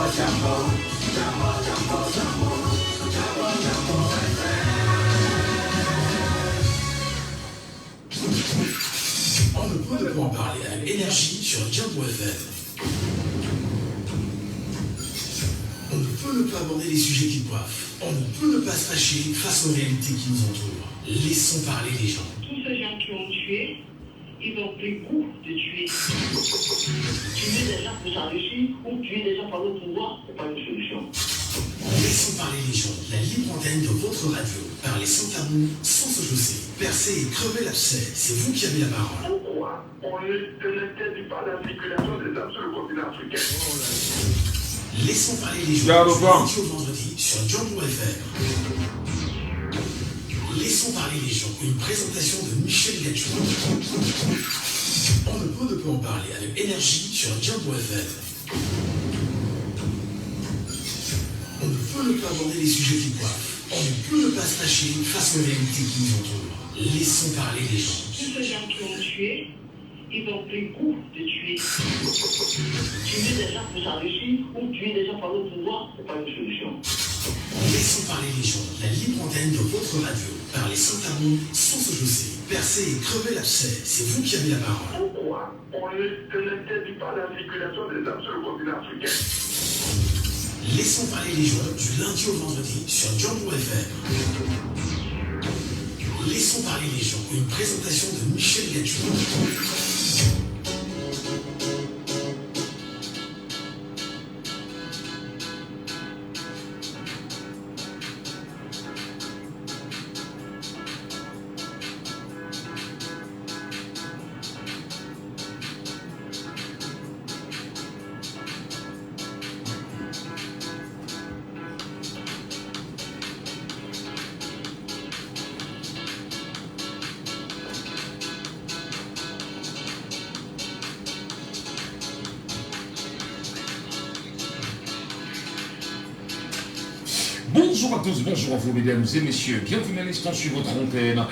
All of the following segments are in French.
On ne peut ne pas en parler avec énergie sur Django FM. On ne peut ne pas aborder les sujets qui coiffent. On ne peut ne pas se fâcher face aux réalités qui nous entourent. Laissons parler les gens. Tous ces gens qui ont tué, ils n'ont plus goût de tuer. Tuer des gens pour s'enrichir ou tuer des gens par le pouvoir, ce n'est pas une solution. Laissons parler les gens. La libre antenne de votre radio. Parlez sans tabou, sans se jausser. Percez et crevez l'abcès. C'est vous qui avez la parole. Pourquoi on n'interdit pas la circulation des armes sur le continent africain? Laissons parler les gens du lundi au vendredi sur Django FM. Laissons parler les gens. Une présentation de Michel Gachou. On ne peut ne pas en parler avec énergie sur Django FM. On ne peut ne pas aborder les sujets qui coiffent. On ne peut ne pas se fâcher face aux réalités qui nous entourent. Laissons parler les gens. Tous ces gens qui ont tué, ils n'ont plus goût de tuer. Tuer des gens pour s'enrichir ou tuer des gens par le pouvoir, ce n'est pas une solution. Laissons parler les gens. La libre antenne de votre radio. Parlez sans tabou, sans se jausser. Percez et crevez l'abcès. C'est vous qui avez la parole. Pourquoi on n'interdit pas la circulation des armes sur le continent africain? Laissons parler les gens du lundi au vendredi sur Django FM. Laissons parler les gens. Une présentation de Michel Gachou. Bonjour à tous, bonjour à vous mesdames et messieurs, bienvenue à l'instant sur votre antenne,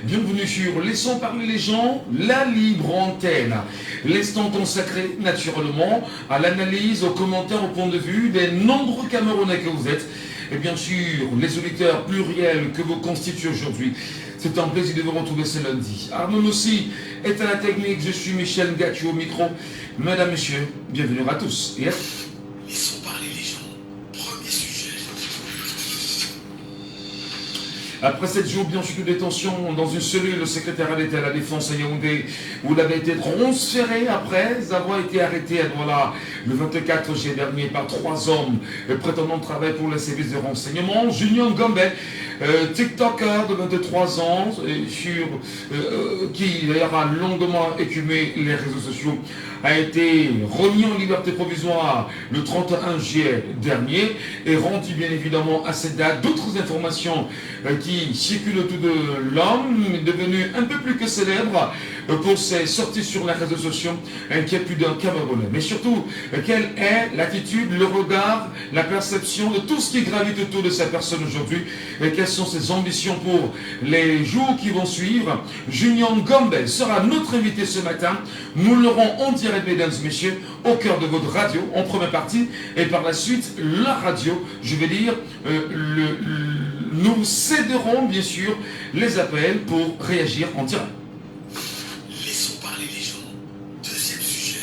bienvenue sur Laissons parler les gens, la libre antenne, l'instant consacré naturellement à l'analyse, aux commentaires, au point de vue des nombreux Camerounais que vous êtes, et bien sûr les auditeurs pluriels que vous constituez aujourd'hui. C'est un plaisir de vous retrouver ce lundi. Arnaud aussi est à la technique, je suis Michel Gachou au micro. Mesdames, messieurs, bienvenue à tous et à tous. Laissons parler les gens. Premier sujet. Après 7 jours bien sûr de détention dans une cellule, le secrétaire d'État à la Défense à Yaoundé, où il avait été transféré après avoir été arrêté à Douala le 24 juillet dernier par 3 hommes prétendant travailler pour les services de renseignement. Junior Gombe, TikToker de 23 ans, qui d'ailleurs a longuement écumé les réseaux sociaux, a été remis en liberté provisoire le 31 juillet dernier et rendu bien évidemment à cette date d'autres informations qui circulent autour de l'homme, devenu un peu plus que célèbre pour ses sorties sur les réseaux sociaux, qui est plus d'un Camerounais. Mais surtout, quelle est l'attitude, le regard, la perception de tout ce qui gravite autour de sa personne aujourd'hui, et quelles sont ses ambitions pour les jours qui vont suivre. Junior Gombe sera notre invité ce matin. Nous l'aurons en direct, mesdames et messieurs, au cœur de votre radio, en première partie, et par la suite, la radio, je vais dire, nous céderons bien sûr les appels pour réagir en direct. Laissons parler les gens. Deuxième sujet.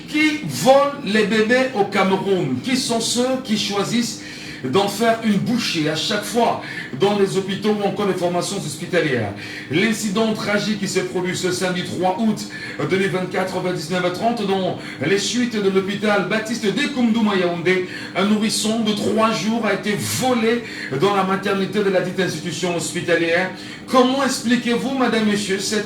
Qui volent les bébés au Cameroun? Qui sont ceux qui choisissent d'en faire une bouchée à chaque fois dans les hôpitaux ou encore les formations hospitalières? L'incident tragique qui s'est produit ce samedi 3 août 2024 vers 19h30 dans les suites de l'hôpital Baptiste Dekoumdoum à Yaoundé, un nourrisson de 3 jours a été volé dans la maternité de la dite institution hospitalière. Comment expliquez-vous, madame, messieurs, ce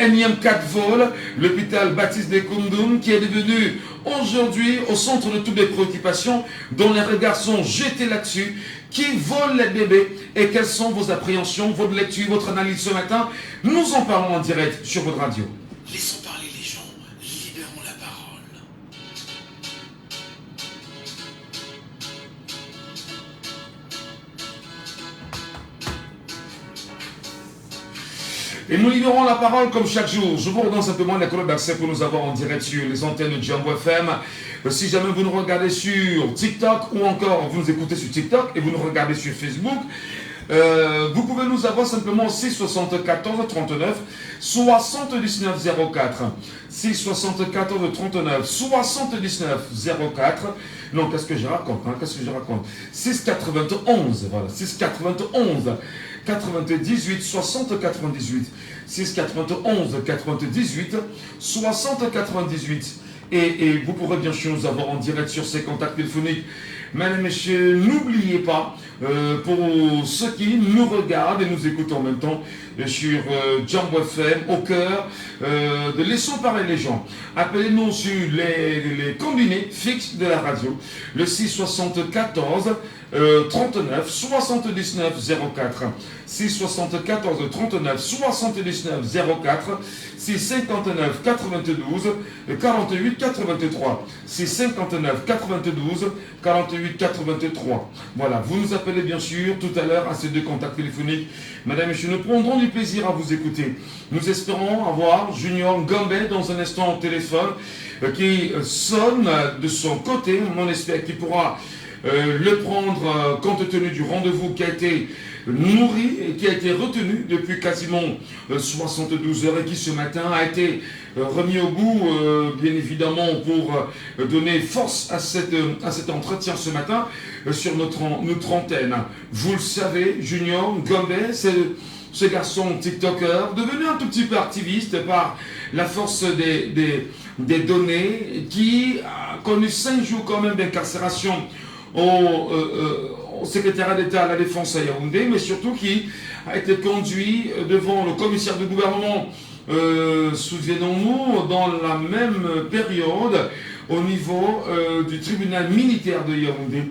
énième cas de vol? L'hôpital Baptiste Dekoumdoum qui est devenu aujourd'hui au centre de toutes les préoccupations, dont les regards sont jetés là-dessus. Qui vole les bébés et quelles sont vos appréhensions, votre lecture, votre analyse ce matin? Nous en parlons en direct sur votre radio. Laissons parler les gens. Libérons la parole. Et nous libérons la parole comme chaque jour. Je vous redonne simplement la colonne d'accès pour nous avoir en direct sur les antennes de Jambo FM. Si jamais vous nous regardez sur TikTok ou encore vous nous écoutez sur TikTok et vous nous regardez sur Facebook, vous pouvez nous avoir simplement au 6 74 39 79 04. 6 74 39 79 04. Non, qu'est-ce que je raconte, hein? Qu'est-ce que je raconte? 6 91, voilà, 6 91 98 60 98. 6 91 98 60 98. Et vous pourrez bien sûr nous avoir en direct sur ces contacts téléphoniques. Mesdames et messieurs, n'oubliez pas, pour ceux qui nous regardent et nous écoutent en même temps sur Jambo FM, au cœur de Laissons parler les gens. Appelez-nous sur les combinés fixes de la radio, le 6 74 39 79 04. 6 74 39 79 04. 6 59 92 48 83. 6 59 92 48 83. Voilà, vous nous appelez bien sûr tout à l'heure à ces deux contacts téléphoniques. Madame et messieurs, nous prendrons du plaisir à vous écouter. Nous espérons avoir Junior Gambé dans un instant au téléphone qui sonne de son côté. On espère qu'il pourra le prendre compte tenu du rendez-vous qui a été nourri et qui a été retenu depuis quasiment 72 heures et qui ce matin a été remis au bout, bien évidemment, pour donner force à cet entretien ce matin sur notre antenne. Vous le savez, Junior Gambé, c'est ce garçon TikToker, devenu un tout petit peu activiste par la force des données, qui a connu 5 jours quand même d'incarcération au secrétariat d'État à la Défense à Yaoundé, mais surtout qui a été conduit devant le commissaire de gouvernement, souvenons-nous, dans la même période, au niveau du tribunal militaire de Yaoundé.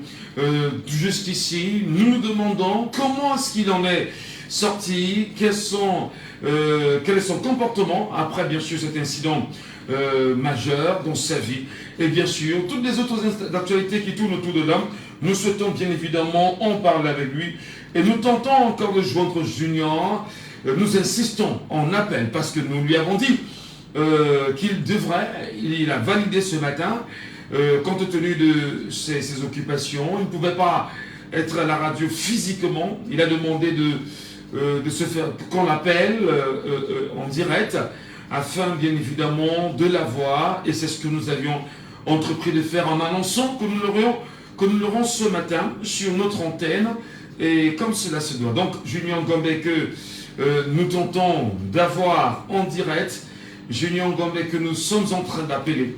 Jusqu'ici, nous nous demandons comment est-ce qu'il en est sorti, quel est son comportement après bien sûr cet incident majeur dans sa vie, et bien sûr toutes les autres actualités qui tournent autour de l'homme. Nous souhaitons bien évidemment en parler avec lui et nous tentons encore de joindre Junior. Nous insistons en appel parce que nous lui avons dit qu'il devrait, il a validé ce matin, compte tenu de ses occupations, il ne pouvait pas être à la radio physiquement. Il a demandé de se faire, qu'on l'appelle en direct, afin bien évidemment de l'avoir, et c'est ce que nous avions entrepris de faire en annonçant que nous l'aurons ce matin sur notre antenne, et comme cela se doit. Donc Junior Gambé que nous tentons d'avoir en direct, Junior Gambé que nous sommes en train d'appeler,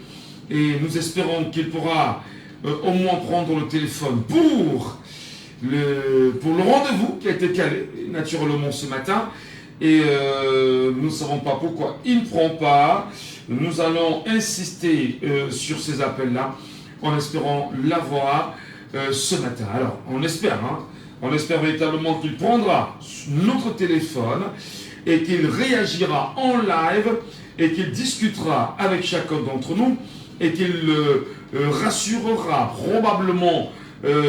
et nous espérons qu'il pourra au moins prendre le téléphone pour le rendez-vous qui a été calé naturellement ce matin, et nous ne savons pas pourquoi il ne prend pas. Nous allons insister sur ces appels-là en espérant l'avoir ce matin. Alors on espère véritablement qu'il prendra notre téléphone et qu'il réagira en live et qu'il discutera avec chacun d'entre nous et qu'il rassurera probablement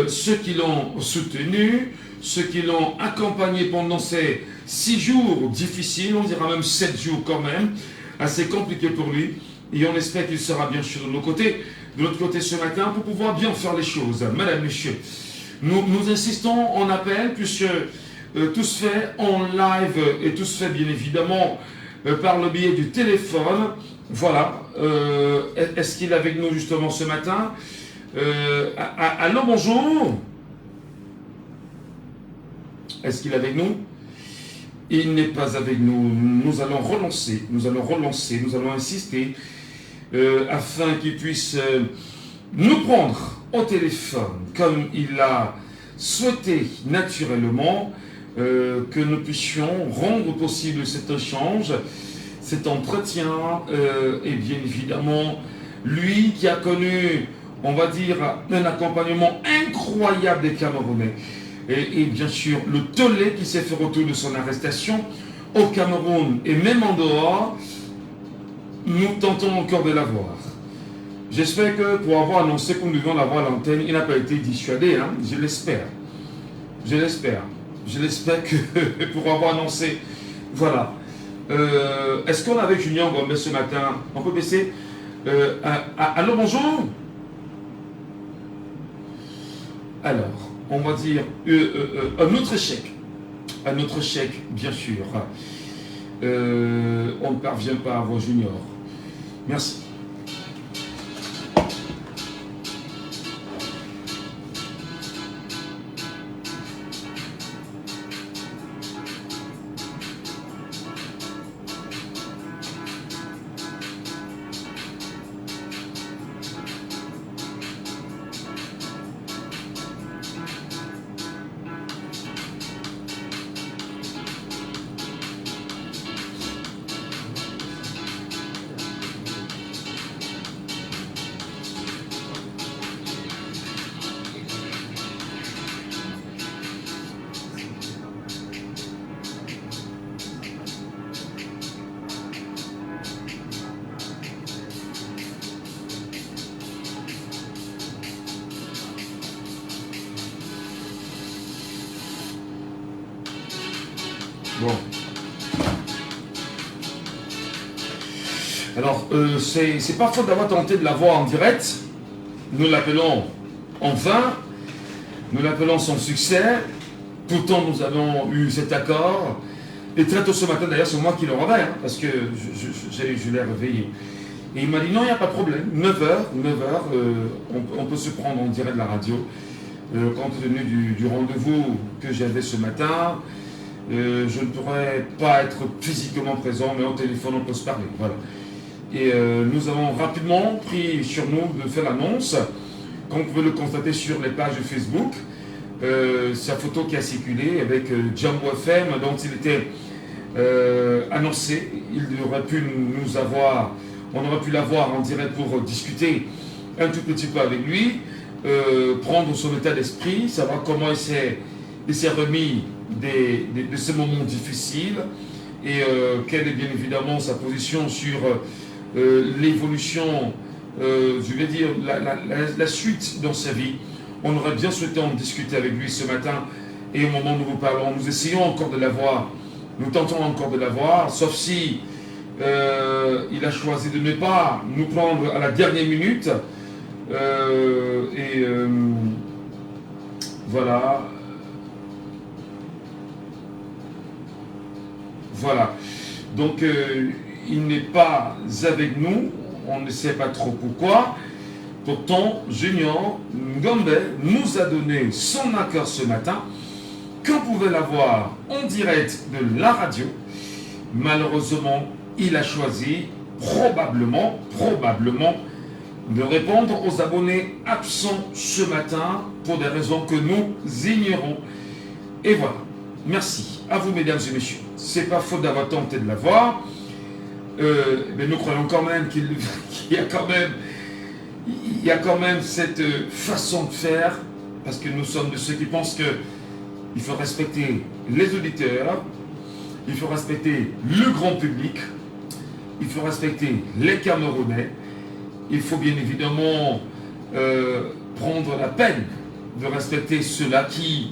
ceux qui l'ont soutenu, ceux qui l'ont accompagné pendant ces 6 jours difficiles, on dira même 7 jours quand même, assez compliqués pour lui. Et on espère qu'il sera bien sûr de notre côté ce matin pour pouvoir bien faire les choses. Mesdames, messieurs, nous insistons en appel puisque tout se fait en live et tout se fait bien évidemment par le biais du téléphone. Voilà. Est-ce qu'il est avec nous justement ce matin? Allô, bonjour. Est-ce qu'il est avec nous? Il n'est pas avec nous. Nous allons relancer, nous allons insister afin qu'il puisse nous prendre au téléphone comme il l'a souhaité naturellement, que nous puissions rendre possible cet échange, cet entretien, et bien évidemment, lui qui a connu, on va dire, un accompagnement incroyable des Camerounais. Et bien sûr, le tollé qui s'est fait autour de son arrestation au Cameroun et même en dehors, nous tentons encore de l'avoir. J'espère que pour avoir annoncé que nous devions l'avoir à l'antenne, il n'a pas été dissuadé, hein? Je l'espère. Je l'espère que pour avoir annoncé, voilà. Est-ce qu'on est avec Junior Ngombe ce matin? On peut baisser. Allô, bonjour. Alors, on va dire un autre chèque. Un autre chèque, bien sûr. On ne parvient pas à voir Junior. Merci. Bon. Alors, c'est pas faute d'avoir tenté de la voir en direct. Nous l'appelons en vain. Nous l'appelons sans succès. Pourtant, nous avons eu cet accord. Et très tôt ce matin, d'ailleurs, c'est moi qui le réveille, hein, parce que je l'ai réveillé. Et il m'a dit non, il n'y a pas de problème. 9h, on peut se prendre en direct de la radio. Compte tenu du rendez-vous que j'avais ce matin, je ne pourrais pas être physiquement présent, mais au téléphone, on peut se parler. Voilà. Et nous avons rapidement pris sur nous de faire l'annonce. Comme vous pouvez le constater sur les pages Facebook, sa photo qui a circulé avec Jambo FM, dont il était annoncé. Il aurait pu nous avoir, on aurait pu l'avoir en direct pour discuter un tout petit peu avec lui, prendre son état d'esprit, savoir comment il s'est remis de ces moments difficiles et quelle est bien évidemment sa position sur l'évolution, je vais dire, la suite dans sa vie. On aurait bien souhaité en discuter avec lui ce matin et au moment où nous vous parlons, nous essayons encore de l'avoir, nous tentons encore de l'avoir, sauf si il a choisi de ne pas nous prendre à la dernière minute voilà. Voilà. Donc, il n'est pas avec nous. On ne sait pas trop pourquoi. Pourtant, Junior Ngombe nous a donné son accord ce matin qu'on pouvait l'avoir en direct de la radio. Malheureusement, il a choisi probablement de répondre aux abonnés absents ce matin pour des raisons que nous ignorons. Et voilà. Merci à vous, mesdames et messieurs. C'est pas faute d'avoir tenté de l'avoir. Mais nous croyons quand même qu'il y a quand même cette façon de faire, parce que nous sommes de ceux qui pensent qu'il faut respecter les auditeurs, il faut respecter le grand public, il faut respecter les Camerounais, il faut bien évidemment prendre la peine de respecter ceux-là qui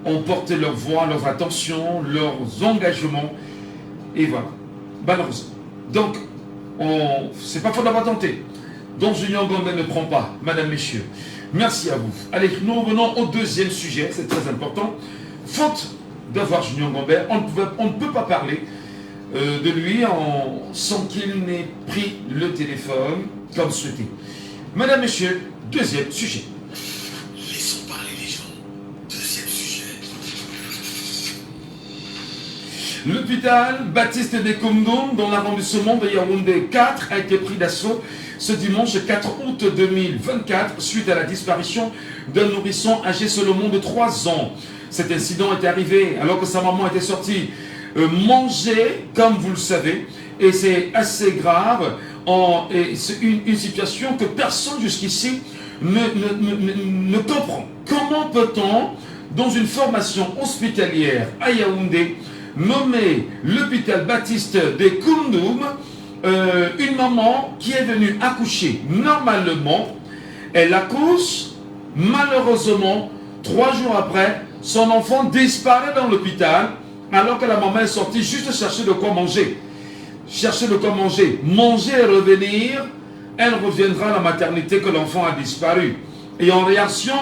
ont porté leur voix, leur attention, leurs engagements, et voilà, malheureusement. Donc, c'est pas faute d'avoir tenté. Donc, Junior Ngombe ne prend pas, madame, messieurs. Merci à vous. Allez, nous revenons au deuxième sujet, c'est très important. Faute d'avoir Junior Ngombe, on ne peut pas parler de lui sans qu'il n'ait pris le téléphone comme souhaité. Madame, messieurs, deuxième sujet. Laissons parler les gens. Deuxième sujet. L'hôpital Baptiste de Koundou, dans l'arrondissement de Yaoundé 4, a été pris d'assaut ce dimanche 4 août 2024 suite à la disparition d'un nourrisson âgé seulement de 3 ans. Cet incident est arrivé alors que sa maman était sortie manger, comme vous le savez, et c'est assez grave. Et c'est une situation que personne jusqu'ici ne comprend. Comment peut-on, dans une formation hospitalière à Yaoundé, nommer l'hôpital Baptiste de Koundou, une maman qui est venue accoucher normalement, elle accouche, malheureusement, 3 jours après, son enfant disparaît dans l'hôpital, alors que la maman est sortie juste chercher de quoi manger. Chercher de quoi manger. Manger et revenir, elle reviendra à la maternité que l'enfant a disparu. Et en réaction,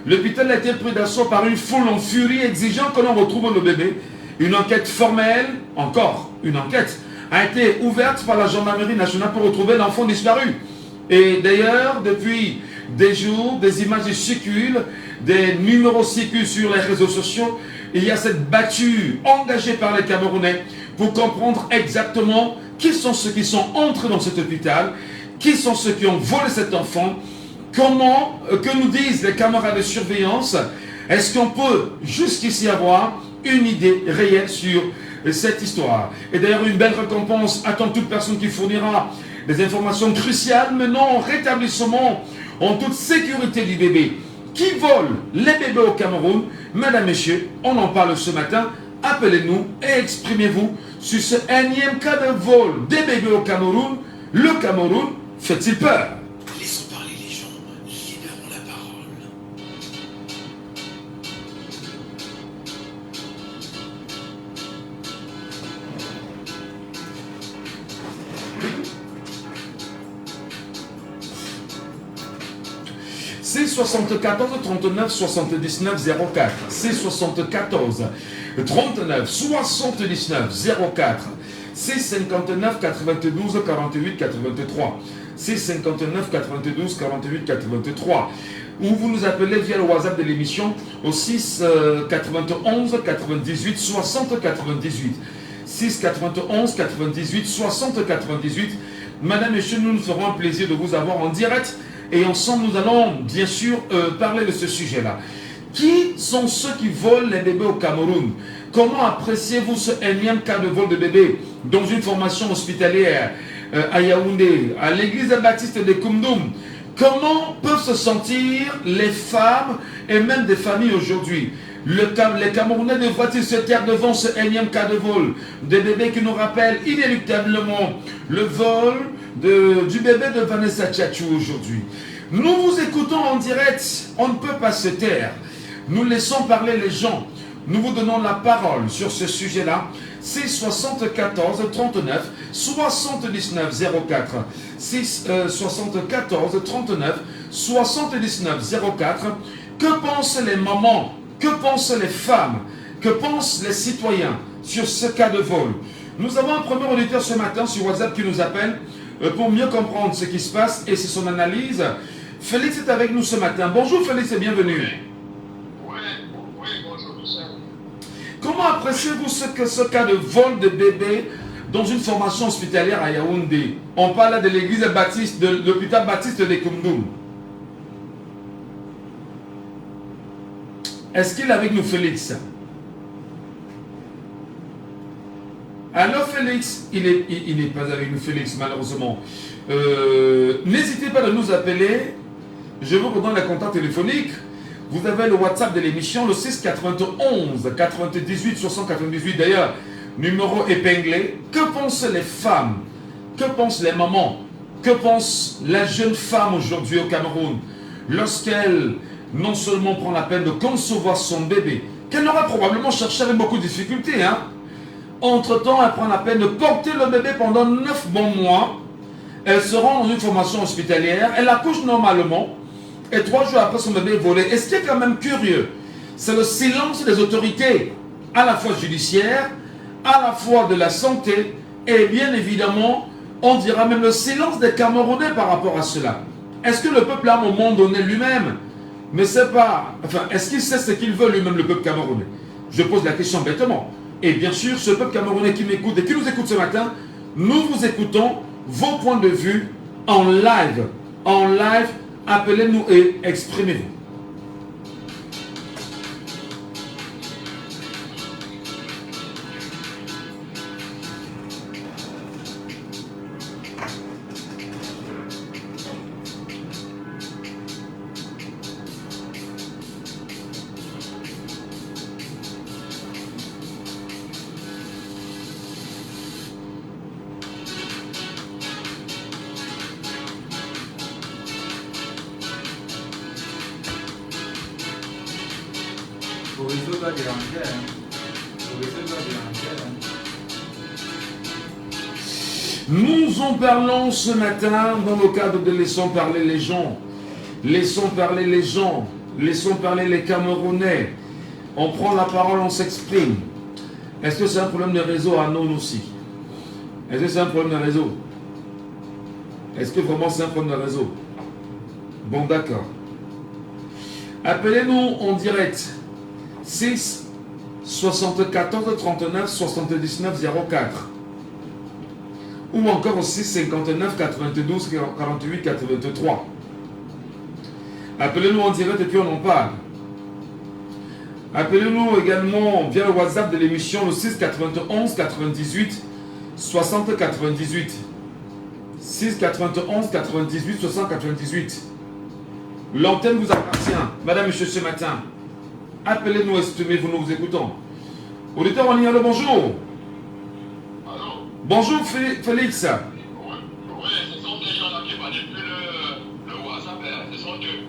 l'hôpital a été pris d'assaut par une foule en furie exigeant que l'on retrouve le bébé. Une enquête formelle, encore une enquête, a été ouverte par la gendarmerie nationale pour retrouver l'enfant disparu. Et d'ailleurs, depuis des jours, des images circulent, des numéros circulent sur les réseaux sociaux. Il y a cette battue engagée par les Camerounais pour comprendre exactement qui sont ceux qui sont entrés dans cet hôpital, qui sont ceux qui ont volé cet enfant, comment, que nous disent les camarades de surveillance. Est-ce qu'on peut jusqu'ici avoir une idée réelle sur cette histoire? Et d'ailleurs, une belle récompense attend toute personne qui fournira des informations cruciales menant au rétablissement en toute sécurité du bébé. Qui vole les bébés au Cameroun? Mesdames, Messieurs, on en parle ce matin. Appelez-nous et exprimez-vous sur ce énième cas de vol des bébés au Cameroun. Le Cameroun fait-il peur? Laissons parler les gens, libérons la parole. C'est 74 39 79 04. C'est 74 39 79 04. C'est 59 92 48 83. C'est 59 92 48 83. Ou vous nous appelez via le WhatsApp de l'émission au 6 91 98 60 98. 6 91 98 60 98. Madame, Monsieur, nous nous ferons un plaisir de vous avoir en direct. Et ensemble, nous allons bien sûr parler de ce sujet-là. Qui sont ceux qui volent les bébés au Cameroun? Comment appréciez-vous ce énième cas de vol de bébé dans une formation hospitalière à Yaoundé, à l'église baptiste de Koumdoum? Comment peuvent se sentir les femmes et même des familles aujourd'hui? Les Camerounais devraient-ils se taire devant ce énième cas de vol des bébés qui nous rappellent inéluctablement le vol du bébé de Vanessa Tchatchou aujourd'hui? Nous vous écoutons en direct, on ne peut pas se taire. Nous laissons parler les gens. Nous vous donnons la parole sur ce sujet-là. C'est 74 39 79 04. 6 74 39 79 04. Que pensent les mamans? Que pensent les femmes? Que pensent les citoyens sur ce cas de vol? Nous avons un premier auditeur ce matin sur WhatsApp qui nous appelle pour mieux comprendre ce qui se passe et c'est son analyse. Félix est avec nous ce matin. Bonjour Félix et bienvenue. Oui, bonjour tout ça. Comment appréciez-vous ce cas de vol de bébé dans une formation hospitalière à Yaoundé? On parle de l'église baptiste, de l'hôpital baptiste de Koumdoum. Est-ce qu'il est avec nous, Félix? Alors Félix, il n'est pas avec nous, Félix, malheureusement. N'hésitez pas de nous appeler. Je vous redonne le contact téléphonique. Vous avez le WhatsApp de l'émission, le 6 91 98 698. D'ailleurs, numéro épinglé. Que pensent les femmes? Que pensent les mamans? Que pense la jeune femme aujourd'hui au Cameroun lorsqu'elle non seulement prend la peine de concevoir son bébé, qu'elle aura probablement cherché avec beaucoup de difficultés, hein? Entre-temps, elle prend la peine de porter le bébé pendant 9 bons mois. Elle se rend dans une formation hospitalière. Elle accouche normalement. Et 3 jours après, son bébé est volé. Et ce qui est quand même curieux, c'est le silence des autorités, à la fois judiciaires, à la fois de la santé, et bien évidemment, on dira même le silence des Camerounais par rapport à cela. Est-ce que le peuple a à un moment donné lui-même ne sait pas, enfin, est-ce qu'il sait ce qu'il veut lui-même, le peuple camerounais? Je pose la question bêtement. Et bien sûr, ce peuple camerounais qui m'écoute et qui nous écoute ce matin, nous vous écoutons vos points de vue en live. En live, appelez-nous et exprimez-vous. Vos réseaux doivent déranger. Vos réseaux Nous en parlons ce matin dans le cadre de laissons parler les gens. Laissons parler les gens. Laissons parler les Camerounais. On prend la parole, on s'exprime. Est-ce que c'est un problème de réseau à nous aussi? Est-ce que c'est un problème de réseau? Est-ce que vraiment c'est un problème de réseau? Bon, d'accord. Appelez-nous en direct. 6 74 39 79 04. Ou encore au 6 59 92 48 83. Appelez-nous en direct et puis on en parle. Appelez-nous également via le WhatsApp de l'émission, le 6 91 98 60 98. 6 91 98 60 98. L'antenne vous appartient. Madame, monsieur, ce matin, appelez-nous, exprimez-vous, nous vous écoutons. Auditeur, on y a le bonjour. Allô? Bonjour Félix. Oui, ce sont des gens là qui manipulent le WhatsApp. Ce sont eux.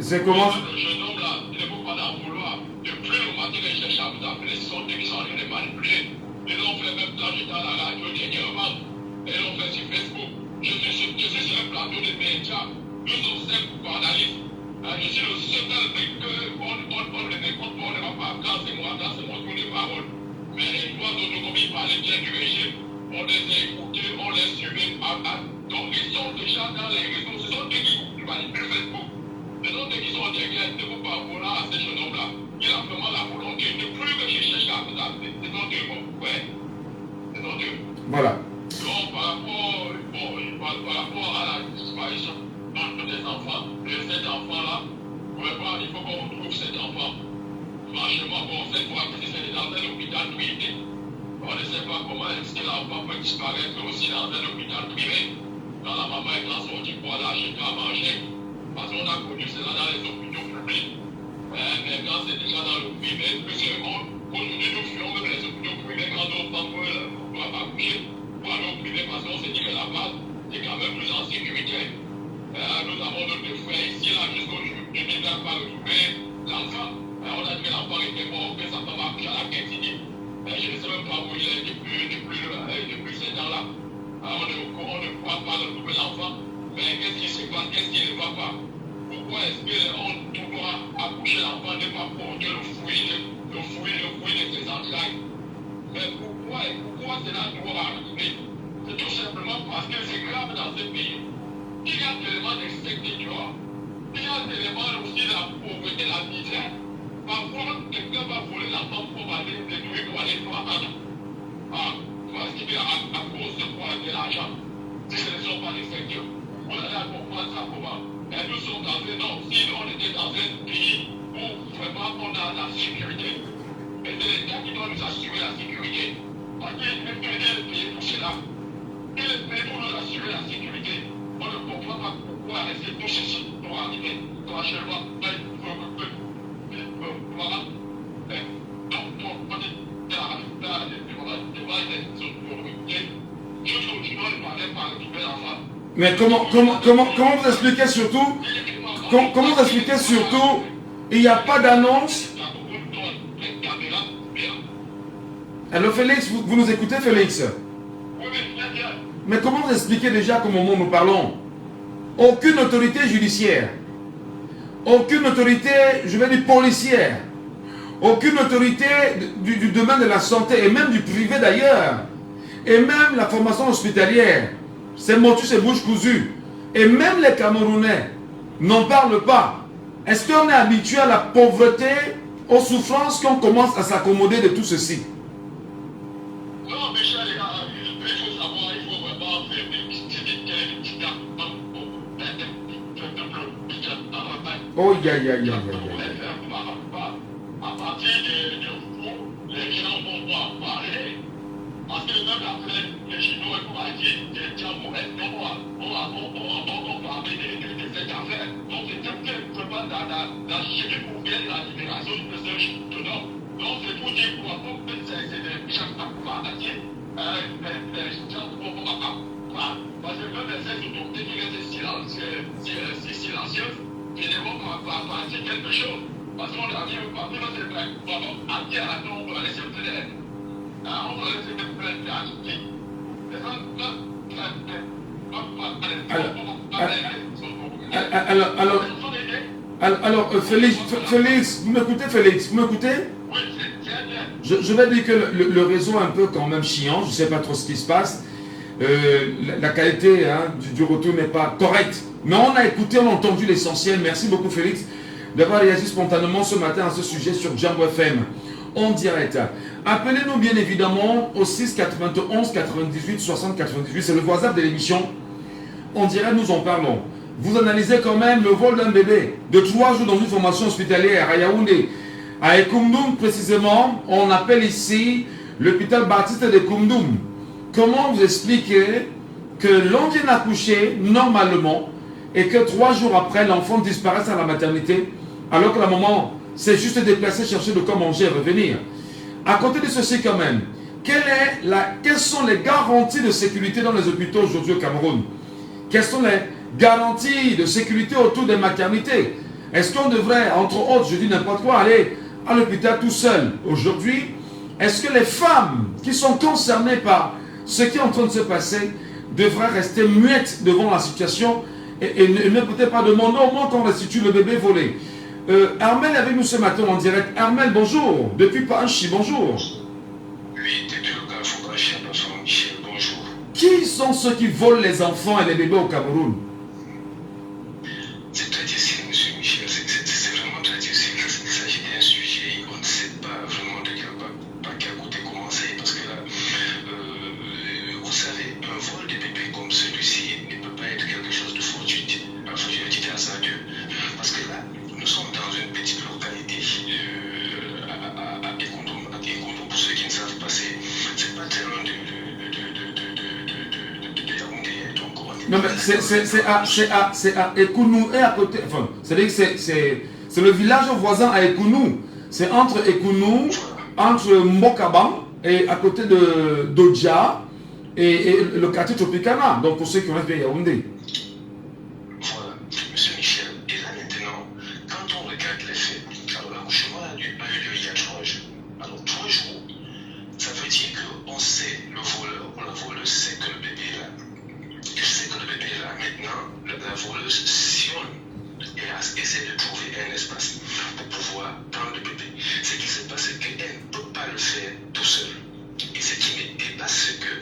C'est comment? Le jeune homme là, il ne faut pas en vouloir. Depuis le matin que je cherche à vous appeler, ce sont eux qui sont en train de manipuler. Ils l'ont fait même quand j'étais à la radio dernièrement. Ils l'ont fait sur Facebook. Je suis sur un plateau de médias. Nous sommes 5 journalistes. Je suis le seul que on ne m'écoute pas, on ne va pas. Quand c'est moi tour de parole. Mais les trois autres, comme ils parlaient bien du régime, on les a écoutés, on les suivait. Donc ils sont déjà dans les réseaux. Ce sont eux qui manipulent Facebook. Ce sont eux qui sont derrière. Ne faut pas vouloir à ces jeunes hommes-là. Il a vraiment la volonté. De plus que je cherche à vous appeler. Ce sont eux, bon. Ouais. Ce sont eux. Voilà. Donc par rapport à la disparition des enfants, de cet enfant-là, vraiment, il faut qu'on retrouve cet enfant. Franchement, bon, cette fois que c'est dans un hôpital privé, on ne sait pas comment est-ce que l'enfant peut disparaître aussi dans un hôpital privé. Quand la maman est sortie pour aller acheter à manger, parce qu'on a connu cela dans les hôpitaux publics. Mais quand c'est déjà dans le privé, aujourd'hui nous fuyons même les hôpitaux privés quand nos femmes peuvent accoucher. Pour aller au privé parce qu'on se dit que la base est quand même plus en sécurité. Nous avons notre frère ici, là, jusqu'aujourd'hui, il n'a pas retrouvé l'enfant. On a dit que l'enfant était mort, que sa femme a accouché à la Kétini. Je ne sais même pas où il est depuis ces temps-là. On ne croit pas retrouver l'enfant. Mais qu'est-ce qui se passe? Qu'est-ce qui ne va pas? Pourquoi est-ce qu'on doit accoucher l'enfant, ne pas porter le fruit de ses entrailles? Mais pourquoi cela doit arriver? C'est tout simplement parce que c'est grave dans ce pays. Il y a tellement d'insécurité, il y a tellement aussi la pauvreté, la misère. Parfois, quelqu'un va voler l'enfant pour aller le détruire, pour aller voir un. Parce qu'il est à cause de quoi? De l'argent. Si ce ne sont pas des secteurs, on allait comprendre ça comment. Et nous sommes dans un non, si on était dans un pays où vraiment on a la sécurité. Et c'est l'État qui doit nous assurer la sécurité. Parce qu'il est payé pour cela. Il est payé pour nous assurer la sécurité. On ne comprend pas pourquoi rester tout ceci doit arriver. Doit actuellement. Voilà. Donc, on est dans mais comment vous expliquez surtout, comment vous expliquez surtout, il n'y a pas d'annonce? Alors Félix, vous nous écoutez Félix? Mais comment vous expliquez déjà qu'au moment où nous parlons, aucune autorité judiciaire, aucune autorité, je vais dire policière, aucune autorité du domaine de la santé et même du privé d'ailleurs, et même la formation hospitalière, c'est motus et bouche cousue, et même les Camerounais n'en parlent pas. Est-ce qu'on est habitué à la pauvreté, aux souffrances, qu'on commence à s'accommoder de tout ceci? Non, Michel, il faut savoir, il faut vraiment faire des oh, ya. À partir de vous, les gens vont pouvoir parler. Parce que même après, les Chinois vont dire des gens on va parler de cette affaire. Donc c'est vraiment dans ce pour bien la libération du président chinois. Donc c'est pour dire pourquoi c'est des gens à parler. Les gens vont pas. Parce que même les autorités qui restent silencieuses, ils ne vont pas dire quelque chose. Parce qu'on arrive à dire à la tombe, les Alors, Félix, vous m'écoutez, Félix, vous m'écoutez? Je vais dire que le réseau est un peu quand même chiant, je ne sais pas trop ce qui se passe. La qualité du retour n'est pas correcte. Mais on a écouté, on a entendu l'essentiel. Merci beaucoup, Félix, d'avoir réagi spontanément ce matin à ce sujet sur Jambo FM en direct. Appelez-nous bien évidemment au 6 91 98 60 98. C'est le WhatsApp de l'émission. En direct, nous en parlons. Vous analysez quand même le vol d'un bébé de 3 jours dans une formation hospitalière à Yaoundé. À Ekoumdoum, précisément, on appelle ici l'hôpital Baptiste de Koumdoum. Comment vous expliquez que l'on vient accoucher normalement et que 3 jours après, l'enfant disparaisse à la maternité alors que la maman s'est juste déplacée chercher de quoi manger et revenir? À côté de ceci quand même, quelles sont les garanties de sécurité dans les hôpitaux aujourd'hui au Cameroun? Quelles sont les garanties de sécurité autour des maternités? Est-ce qu'on devrait, entre autres, je dis n'importe quoi, aller à l'hôpital tout seul? Aujourd'hui, est-ce que les femmes qui sont concernées par ce qui est en train de se passer devraient rester muettes devant la situation et ne peut-être pas demander au moins qu'on restitue le bébé volé? Armel est avec nous ce matin en direct. Armel, bonjour. Depuis Panchi, bonjour. Oui, depuis le Carrefour Panchi, Michel, bonjour. Qui sont ceux qui volent les enfants et les bébés au Cameroun? C'est très difficile, monsieur Michel. C'est vraiment très difficile. Il s'agit d'un sujet, on ne sait pas vraiment de quel côté commencer. Parce que là, vous savez, un vol de bébé comme celui-ci ne peut pas être quelque chose de fortuit. Il faut que je le dise à ça Dieu. Parce que là, nous sommes dans une petite localité à Ekoumdoum. Pour ceux qui ne savent pas, c'est pas très loin de Yaoundé. Non, mais c'est à Ekounou et à côté. Enfin, c'est-à-dire que c'est le village voisin à Ekounou. C'est entre Ekounou, entre Mbokaban et à côté de Dodja et le quartier Tropicana. Donc pour ceux qui ont bien Yaoundé. Voilà, monsieur Michel. Et là maintenant, quand on regarde les faits, alors l'accouchement a eu lieu il y a 3 jours. Alors 3 jours, ça veut dire qu'on sait, le voleur ou la voleuse sait que le bébé est là. Il sait que le bébé est là. Maintenant, la voleuse sillonne et essaie de trouver un espace pour pouvoir prendre le bébé. Ce qui se passe, c'est qu'elle ne peut pas le faire tout seul. Et ce qui me dépasse, c'est que,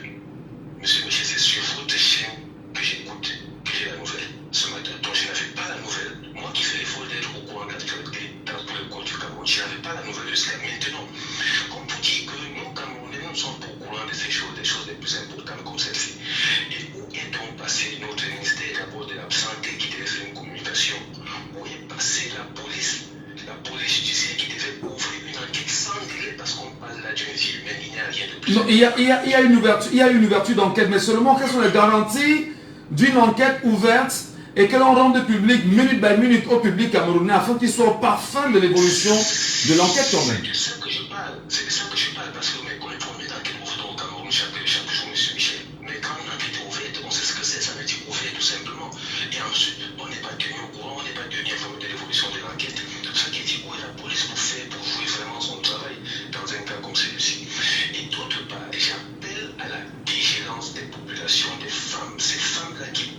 monsieur Michel, c'est sur votre chaîne que j'écoute, que j'ai la nouvelle ce matin. Donc je n'avais pas la nouvelle. Moi qui fais l'effort d'être au courant de l'actualité dans tous les cours du Cameroun, je n'avais pas la nouvelle jusqu'à maintenant. Comme pour dire que nous, Camerounais, nous ne sommes pas au courant de ces choses, des choses les plus importantes comme celle-ci. Et où est donc passé notre ministère d'abord de la santé qui devait faire une communication? Où est passée la police judiciaire qui devait ouvrir une enquête sans délai parce qu'on parle là d'une vie humaine, il n'y a rien de plus. Non, il y a une ouverture d'enquête, mais seulement quelles sont les garanties d'une enquête ouverte et que l'on rende public minute by minute au public camerounais afin qu'il soit au parfum de l'évolution de l'enquête quand même. C'est de ça que je parle, parce que on est formé d'enquête ouverte au Cameroun chaque jour, monsieur Michel. Mais quand une enquête est ouverte, on sait ce que c'est, ça veut dire ouvert tout simplement. Et ensuite, on n'est pas tenu au courant, on n'est pas tenu informé de l'évolution de l'enquête. Ce qui dit où est la police pour jouer vraiment son travail dans un cas comme celui-ci. Et d'autre part, j'appelle à la vigilance des populations, des femmes, ces femmes-là qui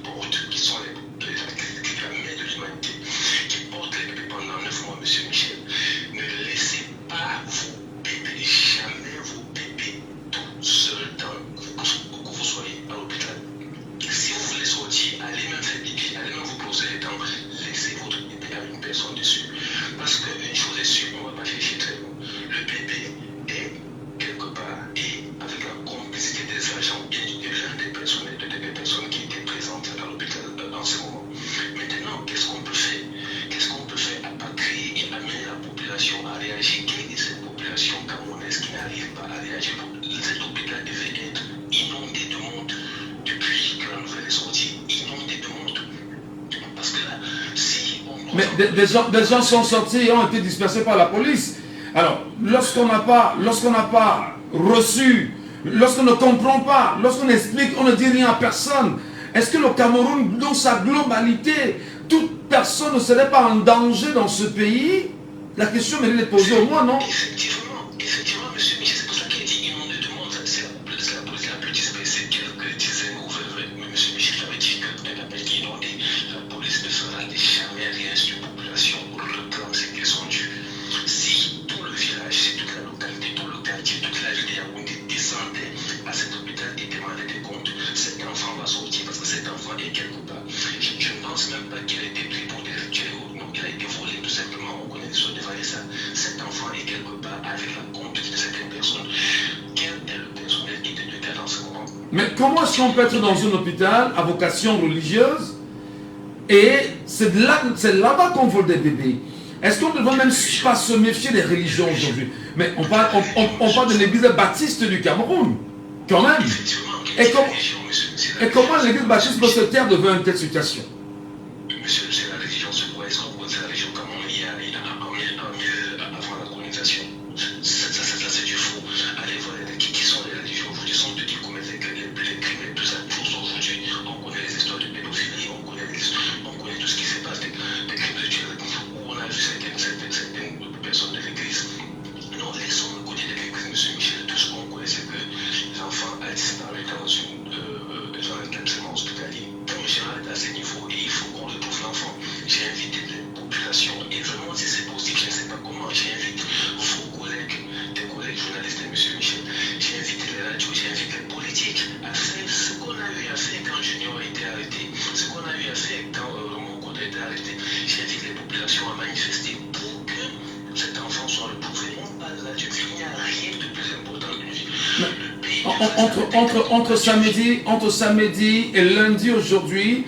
sont la main de l'humanité, qui portent les bébés pendant 9 mois, monsieur Michel. Ne laissez pas vos bébés, jamais vos bébés tout seuls que vous soyez à l'hôpital. Si vous voulez sortir, allez même faire pipi, allez même vous poser les dents, laissez votre bébé à une personne dessus. Parce qu'une chose est sûre, on ne va pas chercher très loin. Le bébé est quelque part et avec la complicité des agents et des personnes qui étaient présentes à l'hôpital dans ce moment. Maintenant, qu'est-ce qu'on peut faire? Qu'est-ce qu'on peut faire à part créer et amener la population à réagir? Quelle est cette population camerounaise qui n'arrive pas à réagir? Cet hôpital devait être inondé de monde depuis que la nouvelle est sortie. Inondé de monde. Parce que là, si on... Mais des gens sont sortis et ont été dispersés par la police. Alors, lorsqu'on n'a pas reçu, lorsqu'on ne comprend pas, lorsqu'on explique, on ne dit rien à personne, est-ce que le Cameroun, dans sa globalité, toute personne ne serait pas en danger dans ce pays? La question mérite d'être posée au moins, non? Effectivement, monsieur Michel, c'est pour ça qu'il est dit inondé de monde. Mais comment est-ce qu'on peut être dans un hôpital à vocation religieuse et c'est là-bas qu'on vole des bébés? Est-ce qu'on ne devrait même pas se méfier des religions aujourd'hui? Mais on parle de l'église baptiste du Cameroun, quand même. Et comment l'église baptiste peut se taire devant une telle situation? Monsieur, c'est la religion, c'est quoi? Est-ce qu'on connaît la religion comme on y a avant la colonisation? Ça c'est du faux. Allez voir qui sont les religions aujourd'hui, sont ceux qui commettent les crimes et tout ça. Aujourd'hui, on connaît les histoires de pédophilie, on connaît tout ce qui se passe, des crimes rituels, où on a vu certaines personnes de l'église. Non, laissons le côté de l'église, monsieur Michel. Tout ce qu'on connaît, c'est que les enfants ont disparu dans un établissement hospitalier. Comme Gérald à ce niveau, et il faut qu'on retrouve l'enfant. J'ai invité les populations, et vraiment, si c'est possible, je ne sais pas comment, j'invite vos collègues, des collègues journalistes, monsieur Michel, j'ai invité les radios, j'ai invité les politiques à faire ce qu'on a eu à faire quand Junior a été arrêté, ce qu'on a eu à faire quand mon côté a été arrêté. J'invite les populations à manifester pour que cet enfant soit retrouvé. On parle de la Dieu, il n'y a rien de plus important qu'une vie. Entre samedi et lundi aujourd'hui,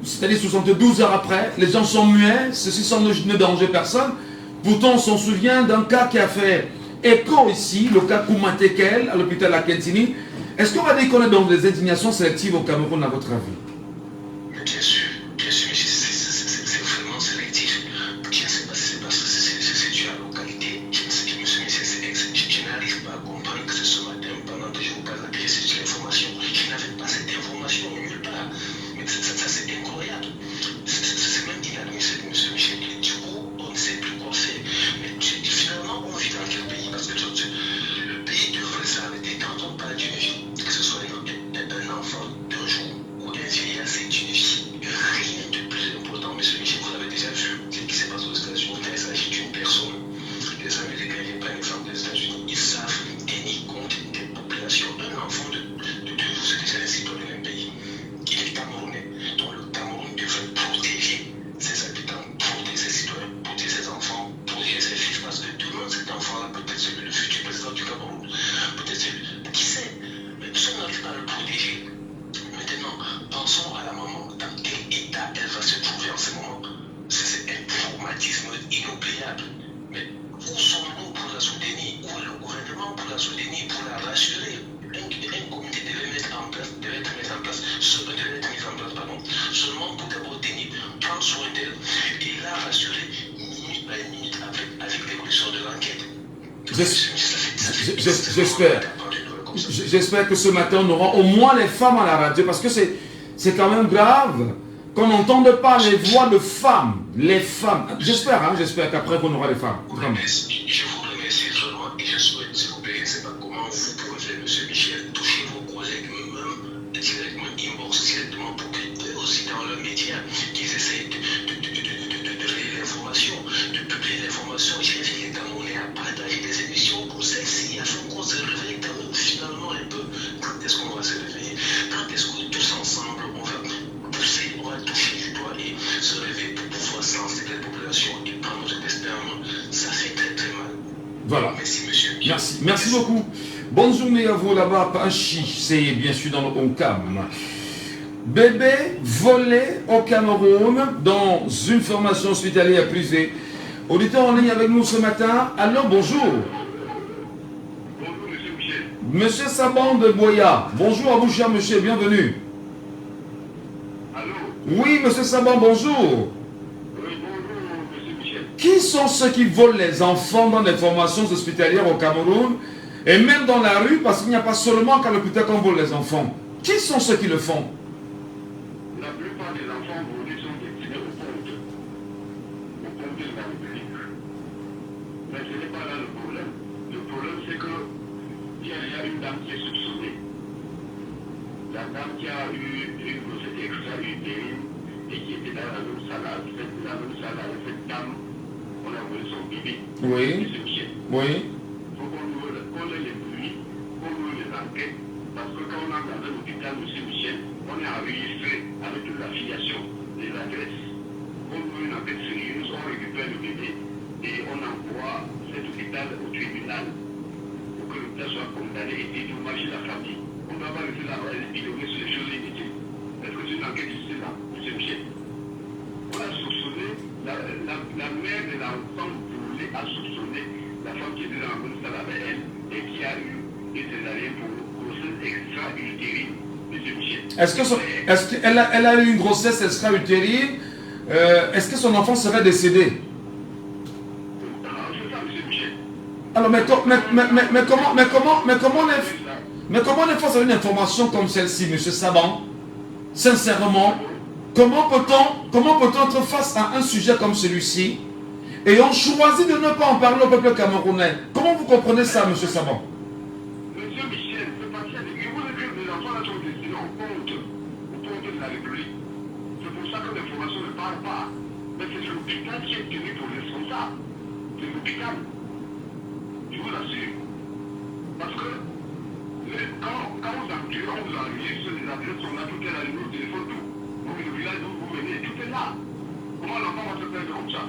c'est-à-dire 72 heures après, les gens sont muets, ceci sans ne déranger personne. Pourtant, on s'en souvient d'un cas qui a fait écho ici, le cas Koumatekel, à l'hôpital à Kentini. Est-ce qu'on va dire qu'on est dans des indignations sélectives au Cameroun, à votre avis? Mais bien sûr, mais c'est vraiment sélectif. Je ne sais pas si c'est parce que c'est dû à la localité. Je n'arrive pas à comprendre que ce matin, pendant que je vous parle, j'ai saisi l'information. Je n'avais pas cette information nulle part. Mais ça c'est incroyable. C'est même inadmissible, monsieur Michel. Du coup, on ne sait plus quoi faire. Mais finalement, on vit dans quel pays? Parce que le pays devrait s'arrêter quand on parle d'une vie, que ce soit un enfant d'un jour ou un vieillard, c'est une vie. Rien de plus important, monsieur Michel. Vous avez déjà vu ce qui s'est passé aux États-Unis. Quand il s'agit d'une personne, les Américains, je prends l'exemple des États-Unis, ils savent tenir compte des populations. Un enfant de 2 jours, c'est déjà un citoyen d'un pays. Il est camerounais. Donc le Cameroun devrait protéger ses habitants, protéger ses citoyens, protéger ses enfants, protéger ses fils. Parce que demain, cet enfant-là peut être celui le futur président du Cameroun. Peut-être celui. Qui sait? Mais si on n'arrive pas à le protéger, maintenant, pensons à la maman. Dans quel état elle va se trouver en ce moment? C'est un traumatisme inoubliable. Mais où sommes-nous pour la soutenir? Où est le gouvernement pour la soutenir, pour la rassurer? Un comité devait être mis en place, seulement pour d'abord prendre soin d'elle et la rassurer minute par minute avec l'évolution de l'enquête. J'espère que ce matin on aura au moins les femmes à la radio, parce que c'est quand même grave qu'on n'entende pas les voix de femmes. Les femmes. J'espère qu'après on aura les femmes. Vraiment. Je vous remercie vraiment et je souhaite, s'il vous plaît, je ne sais pas comment vous pouvez faire, monsieur Michel, toucher vos collègues, même directement, inbox directement, pour qu'eux aussi dans leurs médias, qu'ils essayent de relayer l'information, de publier l'information. J'invite les Camerounais à partager des émissions comme celle-ci, afin qu'on se réveille quand même finalement un peu. Quand est-ce qu'on va se réveiller? Quand est-ce que tous ensemble on va pousser, on va toucher du doigt et se réveiller pour pouvoir sensibiliser la population et prendre notre destin en main? Ça fait très très mal. Voilà. Merci monsieur. Merci beaucoup. Bonne journée à vous là-bas, Panchi, c'est bien sûr dans le Oncam. Bébé volé au Cameroun dans une formation hospitalière privée. Auditeur en ligne avec nous ce matin. Alors bonjour. Bonjour monsieur Michel. Monsieur Saban de Boya. Bonjour à vous cher monsieur, bienvenue. Allô? Oui monsieur Saban, bonjour. Oui, bonjour monsieur Michel. Qui sont ceux qui volent les enfants dans des formations hospitalières au Cameroun et même dans la rue, parce qu'il n'y a pas seulement qu'à l'hôpital qu'on vole les enfants? Qui sont ceux qui le font? La plupart des enfants volés sont destinés au compte de la République. Mais ce n'est pas là le problème. Le problème, c'est que il y a une dame qui est soupçonnée. La dame qui a eu une grossesse extra-utérine et qui était dans la même salade. Cette dame, on a volé son bébé. Oui. C'est ce qui est. Oui. Il faut qu'on ait les bruits, qu'on ouvre les enquêtes, parce que quand on entre dans un hôpital, M. Michel, on est enregistré avec toute l'affiliation, les adresses. On ouvre une enquête sérieuse, on récupère le bébé et on envoie cet hôpital au tribunal pour que l'hôpital soit condamné et dédommager la famille. On ne va pas laisser là-bas et piloter sur les choses inutiles. Est-ce que c'est une enquête ici là, M. Michel? On a soupçonné, la mère de l'enfant volé a soupçonné la femme qui était dans la bonne salle avec elle et qui a eu des césariennes pour grossesse extra-utérine, M. Michel. Est-ce qu'elle a eu une grossesse extra-utérine? Est-ce que son enfant serait décédé? C'est ça, M. Michel. Alors, mais comment on est face à une information comme celle-ci, M. Saban? Sincèrement, comment peut-on être face à un sujet comme celui-ci et on choisit de ne pas en parler au peuple camerounais? Comment vous comprenez ça, M. Saban? Monsieur Michel, c'est parce que vous avez que les enfants là sont destinés au compte de la République. C'est pour ça que l'information ne parle pas. Mais c'est l'hôpital qui est tenu pour responsable. C'est l'hôpital. Je vous l'assure. Parce que quand vous appuyez, on vous enregistre, les adresses sont là, tout est là, le numéro de téléphone, tout. Donc le village où vous venez, tout est là. Comment l'enfant va se perdre comme ça?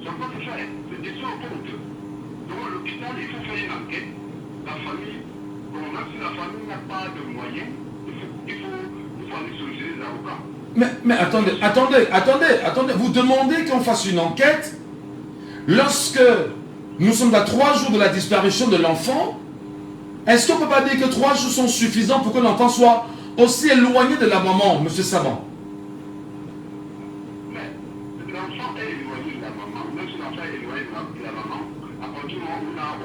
Ça peut se faire. C'est des au compte. Donc l'hôpital, il faut faire une enquête. La famille, bon, même si la famille n'a pas de moyens, il faut aller solliciter les avocats. Mais attendez, vous demandez qu'on fasse une enquête lorsque nous sommes à 3 jours de la disparition de l'enfant. Est-ce qu'on ne peut pas dire que 3 jours sont suffisants pour que l'enfant soit aussi éloigné de la maman, M. Saban? Mais l'enfant est éloigné de la maman. Même si l'enfant est éloigné de la maman, à partir du moment où on a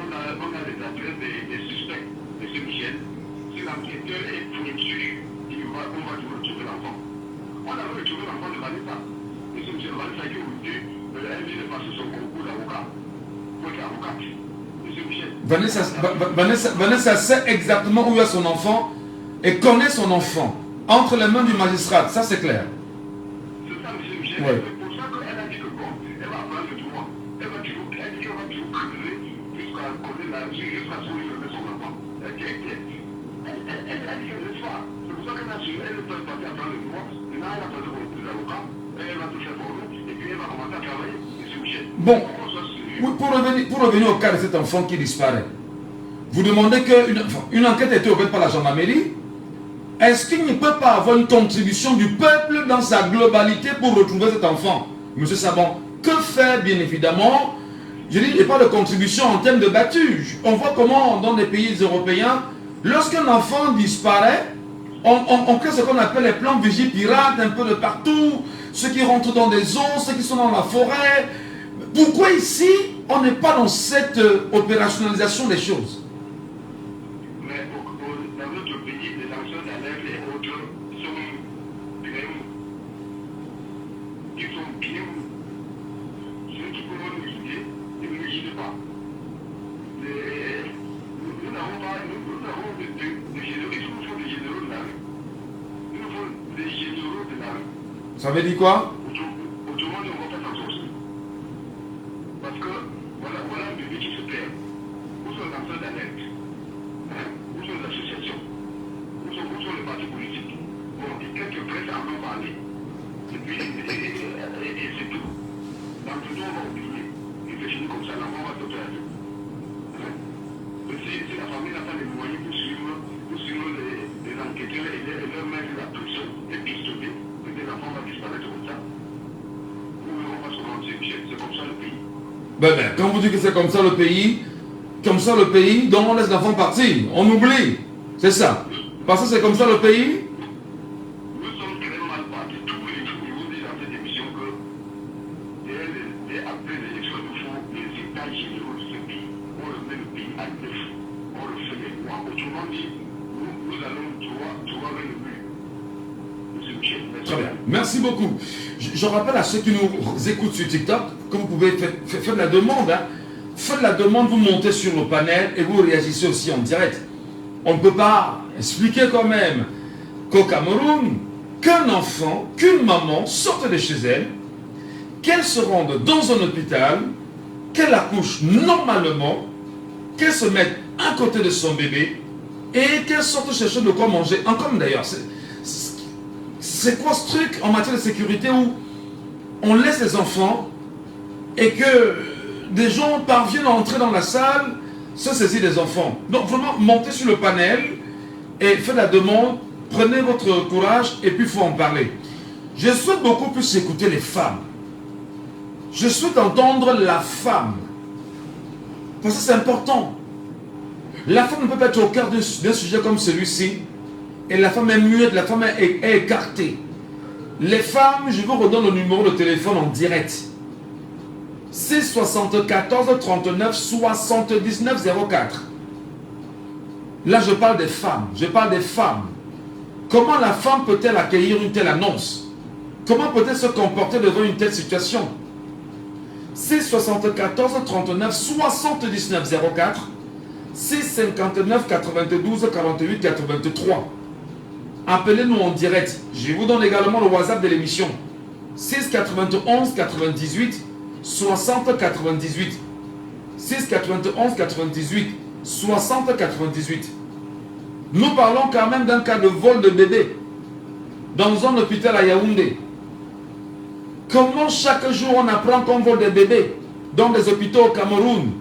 les adresses des suspects, M. Michel, si l'enquêteur est pointu, on va toujours retrouver l'enfant. On a retrouvé l'enfant de Vanessa. M. Michel, Vanessa qui aujourd'hui, elle vient de passer son concours d'avocat pour être avocate. M. Michel. Vanessa sait exactement où est son enfant et connaît son enfant entre les mains du magistrat, ça c'est clair. C'est ça, M. Michel. Ouais. C'est pour ça qu'elle a dit que bon, elle va prendre le droit. Elle va toujours creuser jusqu'à connaître la vie, jusqu'à ce qu'il met son enfant. Elle dit qu'elle ne pas. C'est pour ça qu'elle a su, elle ne peut pas prendre le droit. Maintenant, elle a passé pour les avocats, elle va tout faire pour nous, et puis elle va commencer à travailler, M. Michel. Bon, pour revenir au cas de cet enfant qui disparaît, vous demandez qu'une enquête ait été ouverte par la gendarmerie. Est-ce qu'il ne peut pas avoir une contribution du peuple dans sa globalité pour retrouver cet enfant? Monsieur Saban, que faire bien évidemment? Je dis, il n'y a pas de contribution en termes de battu. On voit comment dans des pays européens, lorsqu'un enfant disparaît, on crée ce qu'on appelle les plans vigie pirates un peu de partout, ceux qui rentrent dans des eaux, ceux qui sont dans la forêt. Pourquoi ici, on n'est pas dans cette opérationnalisation des choses? Mais dans notre pays, les lanceurs d'alerte et autres sont bien où? Ils sont bien où? Ceux qui peuvent nous guider, ils ne nous guident pas. Nous n'avons pas de généraux, il nous faut des généraux de la rue. Il nous faut des généraux de la rue. Ça veut dire quoi? Autrement, on ne va pas s'en sortir. Parce que voilà un bébé qui se perd. Où sont les lanceurs d'alerte? Où sont les associations? Où sont les partis politiques? Bon, et quelques presse en ont parlé. Et puis, et c'est tout. Dans tout on va oublier. Et c'est fini comme ça, l'enfant va se perdre. Si la famille n'a pas les moyens pour suivre les enquêteurs et leur mettre la pression et pistoter, peut-être l'enfant va disparaître comme ça. Nous ne va pas se mentir, c'est comme ça le pays. Quand vous dites que c'est comme ça le pays, donc on laisse l'enfant partir, on oublie, c'est ça. Parce que c'est comme ça le pays. Nous sommes très mal partis, tous les jours, je vous dis dans cette émission que après les élections, il faut les états généraux de ce pays. On remet le pays à neuf, on refait les lois. Autrement dit, nous allons droit vers le but. Monsieur Michel, merci. Très bien, merci beaucoup. Je rappelle à ceux qui nous écoutent sur TikTok que vous pouvez faire la demande. Hein. Faites la demande, vous montez sur le panel et vous réagissez aussi en direct. On ne peut pas expliquer quand même qu'au Cameroun, qu'un enfant, qu'une maman sorte de chez elle, qu'elle se rende dans un hôpital, qu'elle accouche normalement, qu'elle se mette à côté de son bébé et qu'elle sorte chercher de quoi manger. Encore d'ailleurs, c'est quoi ce truc en matière de sécurité où on laisse les enfants et que des gens parviennent à entrer dans la salle, se saisir des enfants. Donc vraiment, montez sur le panel et faites la demande, prenez votre courage et puis il faut en parler. Je souhaite beaucoup plus écouter les femmes. Je souhaite entendre la femme. Parce que c'est important. La femme ne peut pas être au cœur d'un sujet comme celui-ci. Et la femme est muette, la femme est écartée. Les femmes, je vous redonne le numéro de téléphone en direct. C'est 74 39 79 04. Là, je parle des femmes. Je parle des femmes. Comment la femme peut-elle accueillir une telle annonce? Comment peut-elle se comporter devant une telle situation? C'est 74 39 79 04. C'est 59 92 48 83. Appelez-nous en direct. Je vous donne également le WhatsApp de l'émission. 6 91 98 60 98. 6 91 98 60 98. Nous parlons quand même d'un cas de vol de bébé dans un hôpital à Yaoundé. Comment chaque jour on apprend qu'on vole des bébés dans des hôpitaux au Cameroun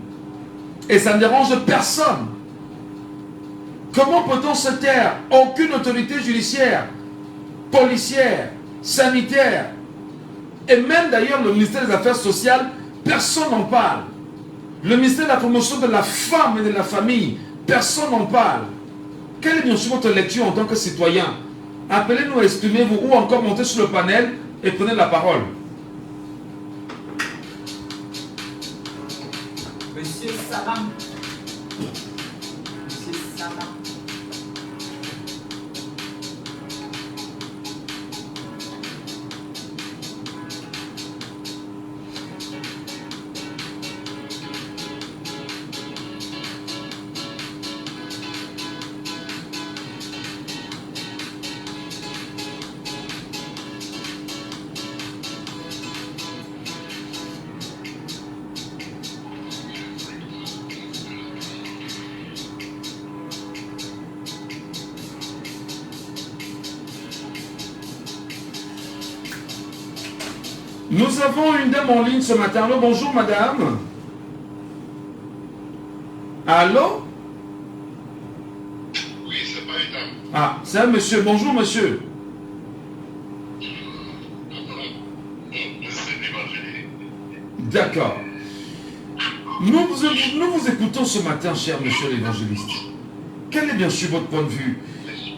et ça ne dérange personne? Comment peut-on se taire? Aucune autorité judiciaire, policière, sanitaire et même d'ailleurs le ministère des Affaires sociales, personne n'en parle. Le ministère de la promotion de la femme et de la famille, personne n'en parle. Quelle est bien sûr votre lecture en tant que citoyen? Appelez-nous, exprimez-vous ou encore montez sur le panel et prenez la parole. Monsieur Salam. Monsieur Salam. Nous avons une dame en ligne ce matin. Allô, bonjour madame. Allô? Oui, c'est pas une dame. Ah, c'est un monsieur. Bonjour monsieur. C'est l'évangile. D'accord. Nous vous écoutons ce matin, cher monsieur l'évangéliste. Quel est bien sûr votre point de vue?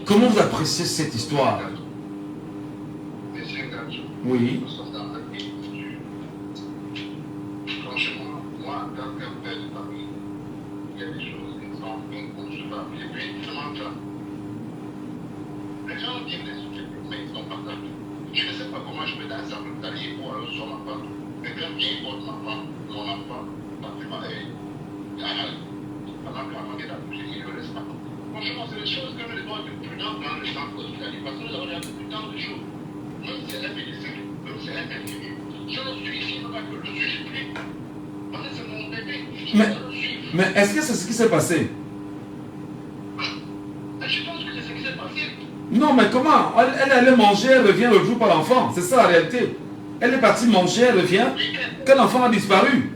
Comment vous appréciez cette histoire? Oui. Franchement, moi, en tant que père de famille, il y a des choses qui sont inconcevables. Et puis, je demande ça. Les gens disent des sujets, mais ils sont pas ça. Je ne sais pas comment je peux danser en Italie pour aller sur ma femme. Quelqu'un vient porte ma femme, mon enfant, parce que pendant que la femme est accouchée, il ne le laisse pas. Franchement, c'est des choses que nous devons être prudents dans le centre hospitalier, parce que nous avons déjà plus tant de choses. Même si c'est un médecin, même si c'est un infirmier. Je le suis ici, il ne pas que je le suis plus. Parce que c'est mon bébé. Mais est-ce que c'est ce qui s'est passé? Je pense que c'est ce qui s'est passé. Non, mais comment? Elle allait manger, elle revient le jour par l'enfant. C'est ça la réalité. Elle est partie manger, elle revient. Quand l'enfant a disparu.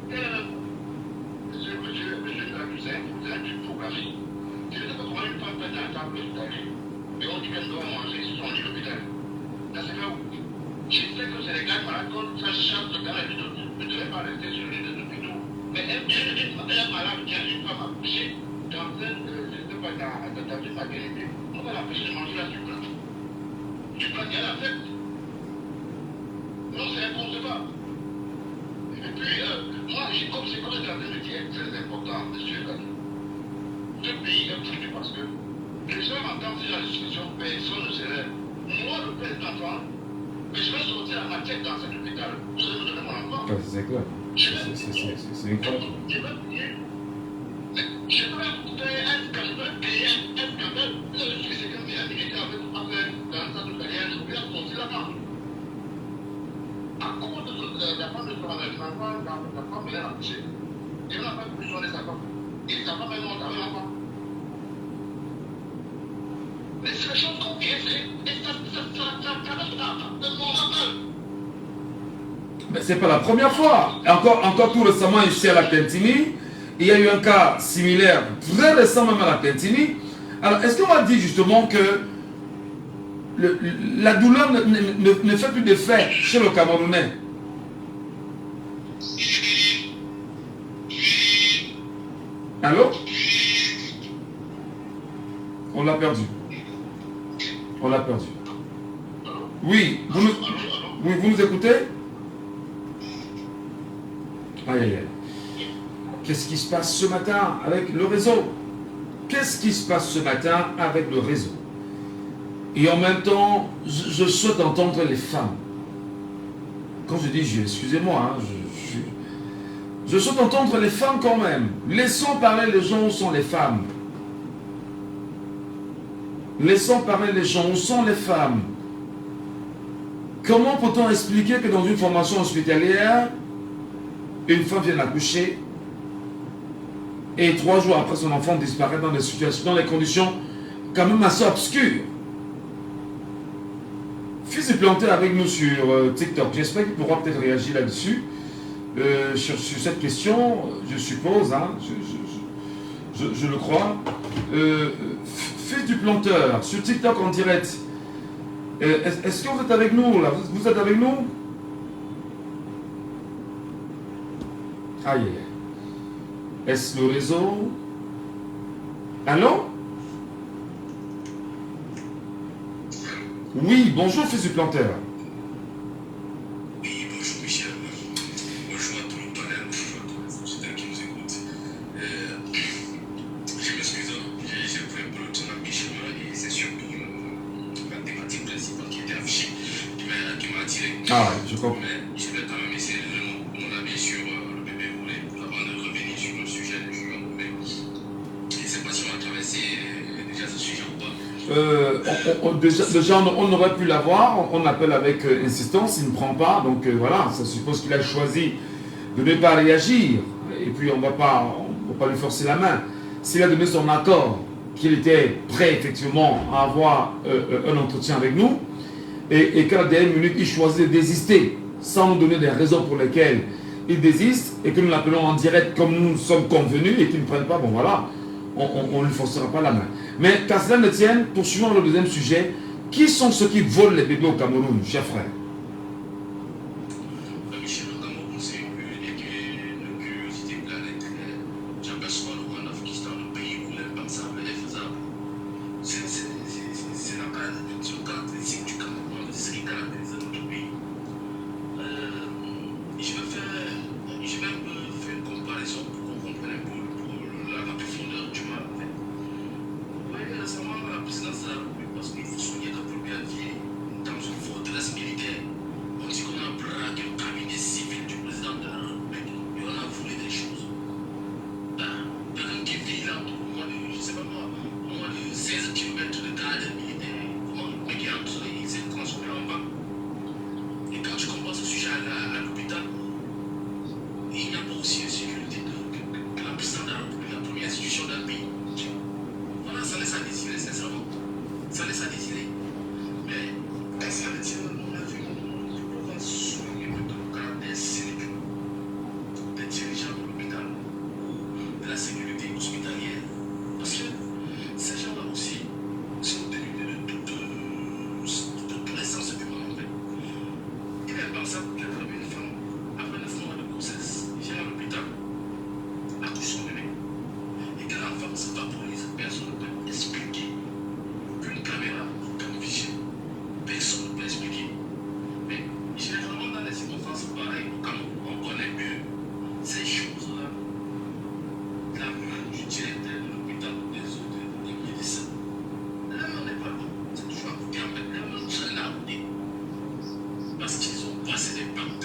Je sais que c'est les gars malades qu'on fasse chaque de garde ne devrait pas rester sur les deux hôpitaux. Mais elle est malade qui a une femme accouchée dans une, je ne sais pas, dans une maternité. On va l'empêcher de manger la sucre. Tu crois qu'il y a la fête? Non, c'est inconcevable. Et puis, moi, comme c'est comme dans un métier très important, monsieur Gadou. Ce pays est foutu parce que les gens entendent ces discussions, personne ne se lève. Moi, le père d'enfant, mais je vais sortir à ma tête dans cet hôpital. Vous allez me donner mon enfant. C'est clair. C'est incroyable. Je vais payer. Je vais payer un scandale. Vous avez su que c'est comme il a milité avec mon père dans sa carrière. Je vais sortir là-bas. À cause de la femme de son enfant, la femme est accouchée. Il n'a pas pu soigner sa femme. Et sa femme est morte avec l'enfant. Mais c'est les choses qu'on vient faire. Et ça Mais c'est pas la première fois. Encore tout récemment ici à la Quintini, il y a eu un cas similaire, très récent même à la Quintini, Alors, est-ce qu'on va dire justement que la douleur ne fait plus d'effet chez le Camerounais? Allô? On l'a perdu. On l'a perdu. Oui, vous nous écoutez? Aïe, aïe, aïe. Qu'est-ce qui se passe ce matin avec le réseau? Qu'est-ce qui se passe ce matin avec le réseau? Et en même temps, je souhaite entendre les femmes. Quand je dis je, excusez-moi, hein, je souhaite entendre les femmes quand même. Laissons parler les gens, où sont les femmes? Laissons parler les gens, où sont les femmes? Comment peut-on expliquer que dans une formation hospitalière, une femme vient d'accoucher et 3 jours après son enfant disparaît dans des situations, dans des conditions quand même assez obscures? Fils est planté avec nous sur TikTok. J'espère qu'il pourra peut-être réagir là-dessus. Sur cette question, je suppose, hein, je le crois. Fils du planteur, sur TikTok en direct. Est-ce que vous êtes avec nous là? Vous êtes avec nous? Aïe. Est-ce le réseau? Allô? Oui, bonjour fils du planteur. Oui, bonjour Michel. Bonjour à tout le panel, bonjour à tous les auditeurs qui nous écoutent. Je m'excuse, j'ai pris un peu le temps d'ambition et c'est surtout la thématique principale qui était affichée qui m'a attiré. Ah, je comprends. Mais je vais quand même essayer de donner mon avis sur le bébé volé avant de revenir sur le sujet du juin. Je ne sais pas si on a traversé déjà ce sujet ou pas. Déjà, on aurait pu l'avoir, on appelle avec insistance, il ne prend pas, donc voilà, ça suppose qu'il a choisi de ne pas réagir, et puis on ne va pas lui forcer la main. S'il a donné son accord, qu'il était prêt effectivement à avoir un entretien avec nous, et qu'à la dernière minute, il choisit de désister, sans nous donner des raisons pour lesquelles il désiste, et que nous l'appelons en direct comme nous sommes convenus, et qu'il ne prenne pas, bon voilà, on ne lui forcera pas la main. Mais qu'à cela ne tienne, poursuivons le deuxième sujet. Qui sont ceux qui volent les bébés au Cameroun, cher frère? Michel, au Cameroun, c'est une curiosité planétaire. J'aperçois le Rwanda qui est un pays où l'impensable est faisable. C'est la caractéristique du Cameroun, c'est ce qui caractérise notre pays. Je vais un peu faire une comparaison pour qu'on comprenne un peu la profondeur du mal. Oui, récemment, la présidence de la République, parce qu'il faut soigner la première vie dans une forteresse militaire. On dit qu'on a braqué le cabinet civil du président de la République et on a volé des choses. Quelqu'un qui vit là, au moins de, je sais pas moi, au moins de 16 km de garde militaire, mais qui est entre les s'est transformé en bas. Et quand tu compares ce sujet à l'hôpital, il n'y a pas aussi de sécurité que la présidence de la République, la première institution d'un pays. Voilà, ça laisse à désirer, sincèrement. Ça laisse à désirer. Mais, quand ça le tient, on a vu, on va soigner le caractère cynique des dirigeants de l'hôpital ou de la sécurité hospitalière. Parce que ces gens-là aussi sont tenus de toute l'essence humaine, en fait. Il est impensable qu'elle ait une femme, après 9 mois de grossesse, vient à l'hôpital, accouche son bébé. Et que l'enfant se vaporise, personne ne peut expliquer. Aucune caméra, aucun vision, personne ne peut expliquer. Mais généralement, dans les circonstances pareilles, au Cameroun, on connaît mieux ces choses-là. La main du directeur de l'hôpital, des médecins. La main n'est pas bonne, c'est toujours à côté en fait. La main traîne à côté. Parce qu'ils ont passé des packs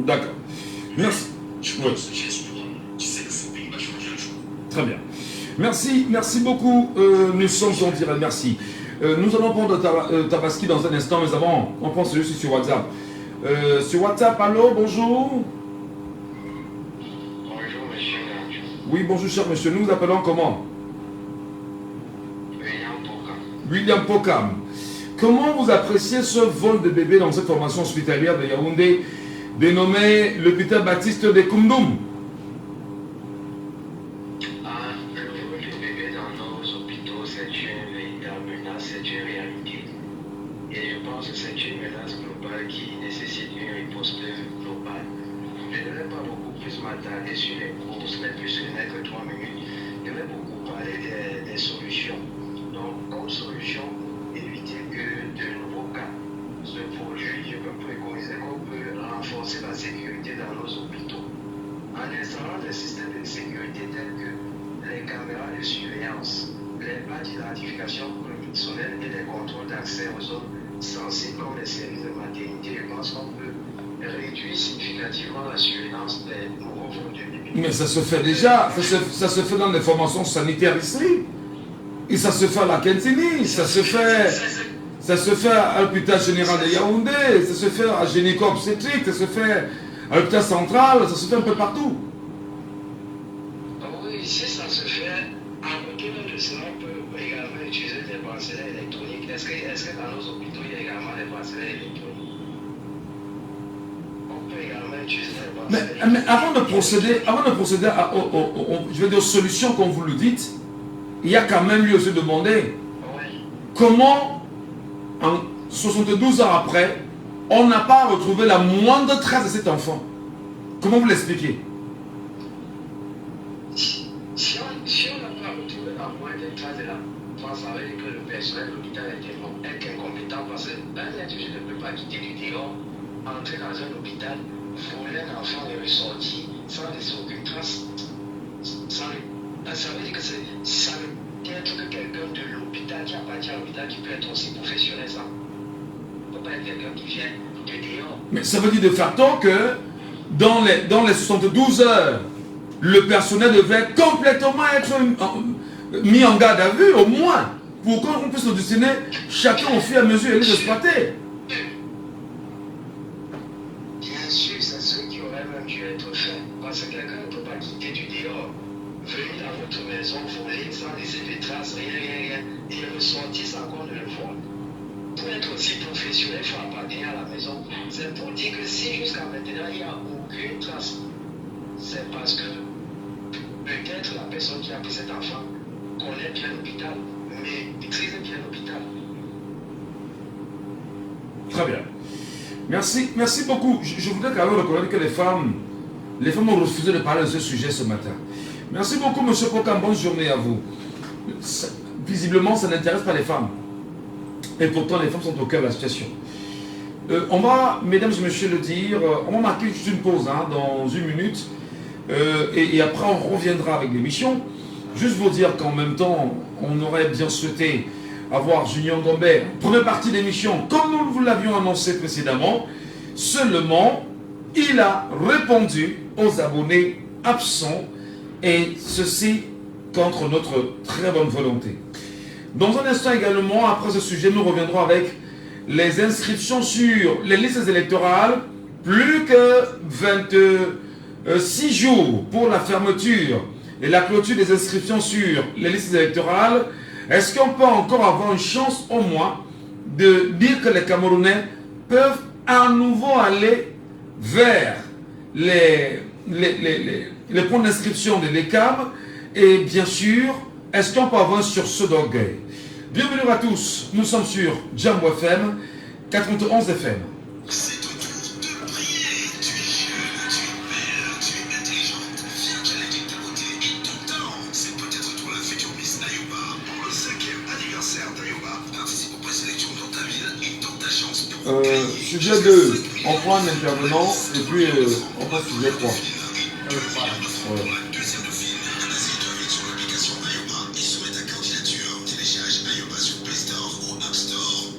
D'accord. Merci. Je Ouais. pense que tu sais que ce pays va changer un jour. Très bien. Merci beaucoup. Nous sommes en direct. Merci. Nous allons prendre Tabaski dans un instant, mais avant, on prend celui-ci sur WhatsApp. Sur WhatsApp, allô, bonjour. Bonjour, monsieur Nadio. Oui, bonjour, cher monsieur. Nous vous appelons comment? William Poka. William Pokam. Comment vous appréciez ce vol de bébé dans cette formation hospitalière de Yaoundé, dénommée l'hôpital Baptiste de Koundoum? Le vol de bébés dans nos hôpitaux, c'est une véritable menace, c'est une réalité. Et je pense que c'est une menace globale qui nécessite une riposte globale. Je ne vais pas beaucoup plus m'attarder sur les causes, mais puisque ce n'est que 3 minutes, je vais beaucoup parler des solutions. Donc, comme solution, éviter que de nouveaux cas se produisent, je peux préconiser qu'on peut renforcer la sécurité dans nos hôpitaux. En installant des systèmes de sécurité tels que les caméras de surveillance, les badges d'identification pour le personnel et les contrôles d'accès aux zones sensibles comme les services de maternité, je pense qu'on peut réduire significativement la surveillance des nouveaux vols de bébés. Mais ça se fait déjà. Ça se fait dans les formations sanitaires ici. Et ça se fait à la Kentini. Ça se fait à l'hôpital général de Yaoundé. Ça se fait à gynéco-obstétrique. Ça se fait à l'hôpital central. Ça se fait un peu partout. Oui, si ça se fait, en retour de cela, on peut également utiliser des bracelets électroniques. Est-ce que dans nos hôpitaux, il y a également des bracelets électroniques? On peut également utiliser des bracelets électroniques. Mais avant de procéder je vais dire, aux solutions comme vous le dites, il y a quand même lieu de se demander Oui. comment, en 72 ans après, on n'a pas retrouvé la moindre trace de cet enfant. Comment vous l'expliquez? Si on n'a pas retrouvé la moindre trace de la trace, ça veut dire que le personnel de l'hôpital est incompétent parce qu'un être humain ne peut pas quitter du dehors, entrer dans un hôpital, voler un enfant et ressortir sans laisser aucune trace. Ça veut dire que ça ne peut être que quelqu'un de l'hôpital qui appartient à l'hôpital qui peut être aussi professionnel. Ça ne peut pas être quelqu'un qui vient de dehors. Mais ça veut dire de facto que dans les 72 heures, le personnel devait complètement être mis en garde à vue, au moins, pour qu'on puisse le dessiner chacun au fur et à mesure et les exploiter. Bien sûr, c'est ce qui aurait même dû être fait. Parce que quelqu'un ne peut pas quitter du dehors, venir dans votre maison, voler sans laisser de traces, rien, et ressortir sans qu'on ne le voit. Pour être aussi professionnel, il faut appartenir à la maison. C'est pour dire que si jusqu'à maintenant il n'y a aucune trace, c'est parce que peut-être la personne qui a pris cet enfant connaît bien l'hôpital, mais maîtrise bien l'hôpital. Très bien. Merci beaucoup. Je voudrais quand même reconnaître que les femmes ont refusé de parler de ce sujet ce matin. Merci beaucoup, M. Pokam. Bonne journée à vous. Visiblement, ça n'intéresse pas les femmes. Et pourtant, les femmes sont au cœur de la situation. On va, mesdames et messieurs, le dire, on va marquer juste une pause dans 1 minute. Et après, on reviendra avec l'émission. Juste vous dire qu'en même temps, on aurait bien souhaité avoir Junior Gomber, première partie de l'émission, comme nous vous l'avions annoncé précédemment. Seulement, il a répondu aux abonnés absents, et ceci contre notre très bonne volonté. Dans un instant également, après ce sujet, nous reviendrons avec les inscriptions sur les listes électorales. Plus que 26 jours pour la fermeture et la clôture des inscriptions sur les listes électorales. Est-ce qu'on peut encore avoir une chance au moins de dire que les Camerounais peuvent à nouveau aller vers les points d'inscription de l'ECAM? Et bien sûr, est-ce qu'on peut avoir un sursaut d'orgueil? Bienvenue à tous, nous sommes sur Jambo FM, 91 FM. C'est ton tour de briller. Tu es jeune, tu es belle, tu es intelligente. Viens challenger ta beauté et ton talent. C'est peut-être toi la future Miss Ayoba. Pour le 5e anniversaire d'Ayoba, participe aux présélections dans ta ville et tente ta chance pour gagner. Sujet 2, on prend un intervenant et puis on passe au sujet 3. Pour la deuxième dauphine, inscris-toi vite sur l'application Ayoba et soumets ta candidature. Télécharge Ayoba sur Play Store ou App Store.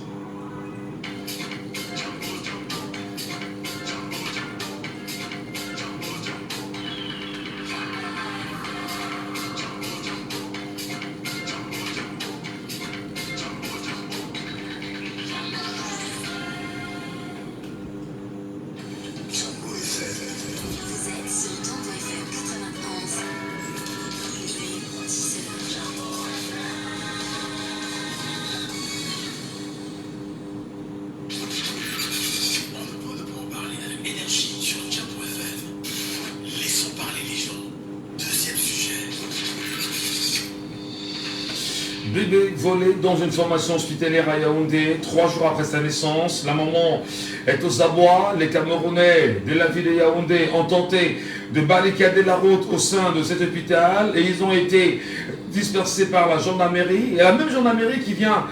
Bébé volé dans une formation hospitalière à Yaoundé, 3 jours après sa naissance. La maman est aux abois. Les Camerounais de la ville de Yaoundé ont tenté de barricader la route au sein de cet hôpital et ils ont été dispersés par la gendarmerie. Et la même gendarmerie qui vient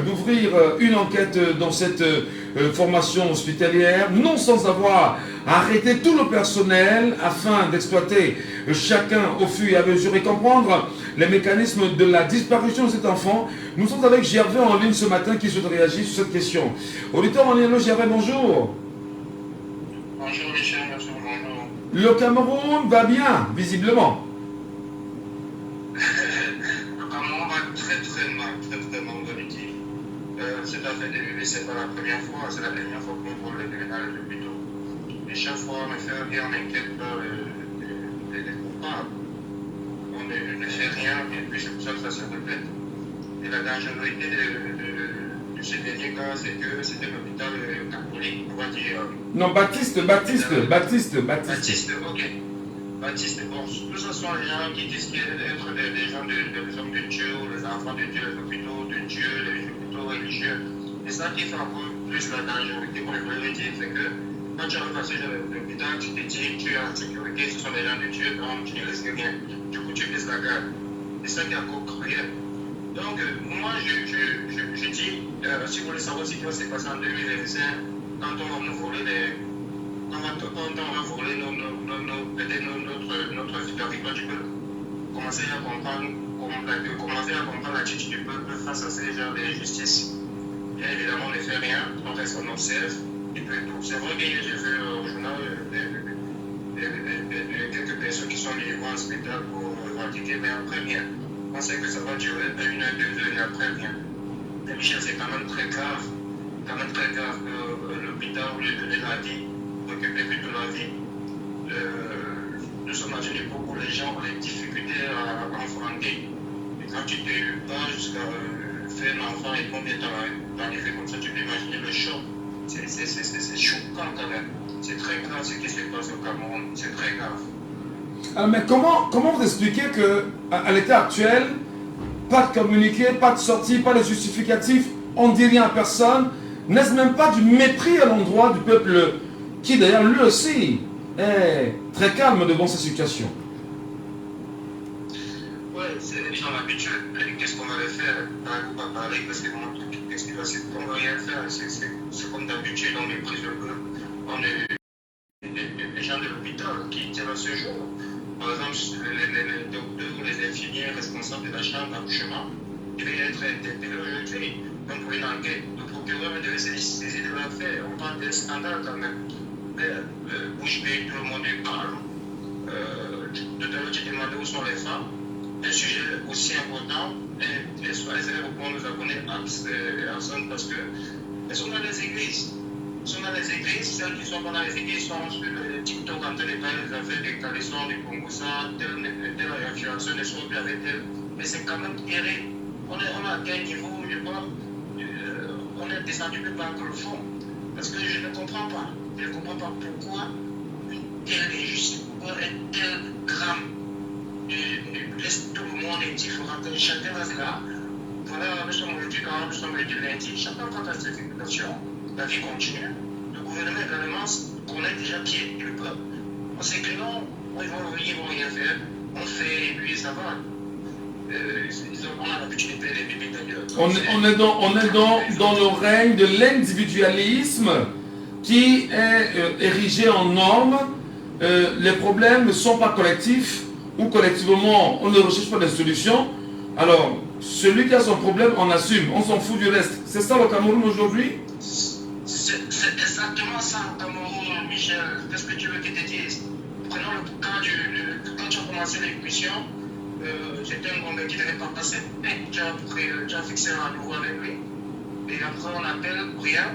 d'ouvrir une enquête dans cette formation hospitalière, non sans avoir arrêté tout le personnel afin d'exploiter chacun au fur et à mesure et comprendre les mécanismes de la disparition de cet enfant. Nous sommes avec Gervais en ligne ce matin qui souhaite réagir sur cette question. Auditeur en ligne, Gervais, bonjour. Bonjour Michel, merci bonjour. Le Cameroun va bien, visiblement. Le Cameroun va très mal en vérité. Cette affaire de bébé, c'est pas la première fois, c'est la dernière fois qu'on voit les bébés dans les hôpitaux. Et chaque fois, on ne fait rien, on n'inquiète pas les coupables. On ne fait rien, et puis c'est pour ça que ça se répète. Et la dangerosité de ce dernier cas, c'est que c'était l'hôpital catholique, on va dire. Non, Baptiste, ok. Baptiste, bon, tout ce sont les gens qui disent d'être des gens des hommes de Dieu, les enfants de Dieu, les hôpitaux de Dieu, les hôpitaux religieux. Et ça qui fait encore plus la dangerosité pour les vérités, c'est que quand tu arrives à ce genre d'hôpital, tu te dis tu es en sécurité, ce sont des gens de Dieu, donc tu ne risques rien. Du coup, tu baisses la garde. C'est ça qui est encore cruel. Donc, moi, je dis, si vous voulez savoir ce qui va se passer en 2025, quand on va nous voler notre territoire du peuple, commencer à comprendre l'attitude du peuple face à ces genres d'injustice. Bien évidemment, on ne fait rien, on reste, on observe. Et puis, c'est vrai que j'ai vu au journal quelques personnes qui sont livrées en spectacle pour éradiquer, mais après rien. On sait que ça va durer 1 heure, 2 heures et après rien. Mais Michel, c'est quand même très grave que l'hôpital, au lieu de donner la vie, occuper plutôt la vie. Nous sommes dans une époque où les gens ont des difficultés à affronter. Et quand tu te bats jusqu'à faire un enfant et combien t'enlever comme ça, tu peux imaginer le choc. C'est choquant quand même. C'est très grave ce qui se passe au Cameroun. C'est très grave. Alors, mais comment vous expliquez qu'à l'état actuel, pas de communiqué, pas de sortie, pas de justificatif, on ne dit rien à personne, n'est-ce même pas du mépris à l'endroit du peuple qui d'ailleurs lui aussi est très calme devant ces situations? Ouais, c'est les gens l'habitude. Qu'est-ce qu'on va faire? On va parler parce que qu'est-ce qu'il va se faire? On va rien faire. C'est comme d'habitude, on méprise le peuple. On est les gens de l'hôpital qui tirent à ce jour. Par exemple, les docteurs ou les infirmières responsables de la chambre d'accouchement devaient être interpellés aujourd'hui. Donc, pour une enquête, le procureur devait se saisir de l'affaire. On parle d'un scandale quand même. Bouche bée, tout le monde parle. Tout à l'heure, tu demandais où sont les femmes. Un sujet aussi important. Les aéroports nous abonnés absents parce qu'elles sont dans les églises. Celles qui sont dans les églises sont sur le TikTok en train de parler des affaires des caleçons, du Congo, ça, telle influenceur ne soit plus avec elle. Mais c'est quand même terrible. On a atteint un niveau, je crois, on est descendu plus bas que le fond. Parce que je ne comprends pas. Je ne comprends pas pourquoi une telle injustice, pourquoi un tel drame laisse tout le monde indifférent. Chacun reste là. Voilà, nous sommes aujourd'hui lundi. Chacun prend sa sécurisation. La vie continue. Le gouvernement également connaît déjà qui est le peuple. On sait que non, ils vont rien faire. On fait et puis ça va. On a l'habitude de payer les bébés d'ailleurs. On est dans le règne de l'individualisme qui est érigé en norme. Les problèmes ne sont pas collectifs ou collectivement on ne recherche pas des solutions. Alors, celui qui a son problème, on assume. On s'en fout du reste. C'est ça le Cameroun aujourd'hui? C'est exactement ça, Cameroun, Michel. Qu'est-ce que tu veux que je te dise? Prenons le cas quand tu as commencé l'émission, c'était un bon gars qui ne devait pas passer. Tu as fixé un rendez-vous avec lui. Et après, on appelle rien.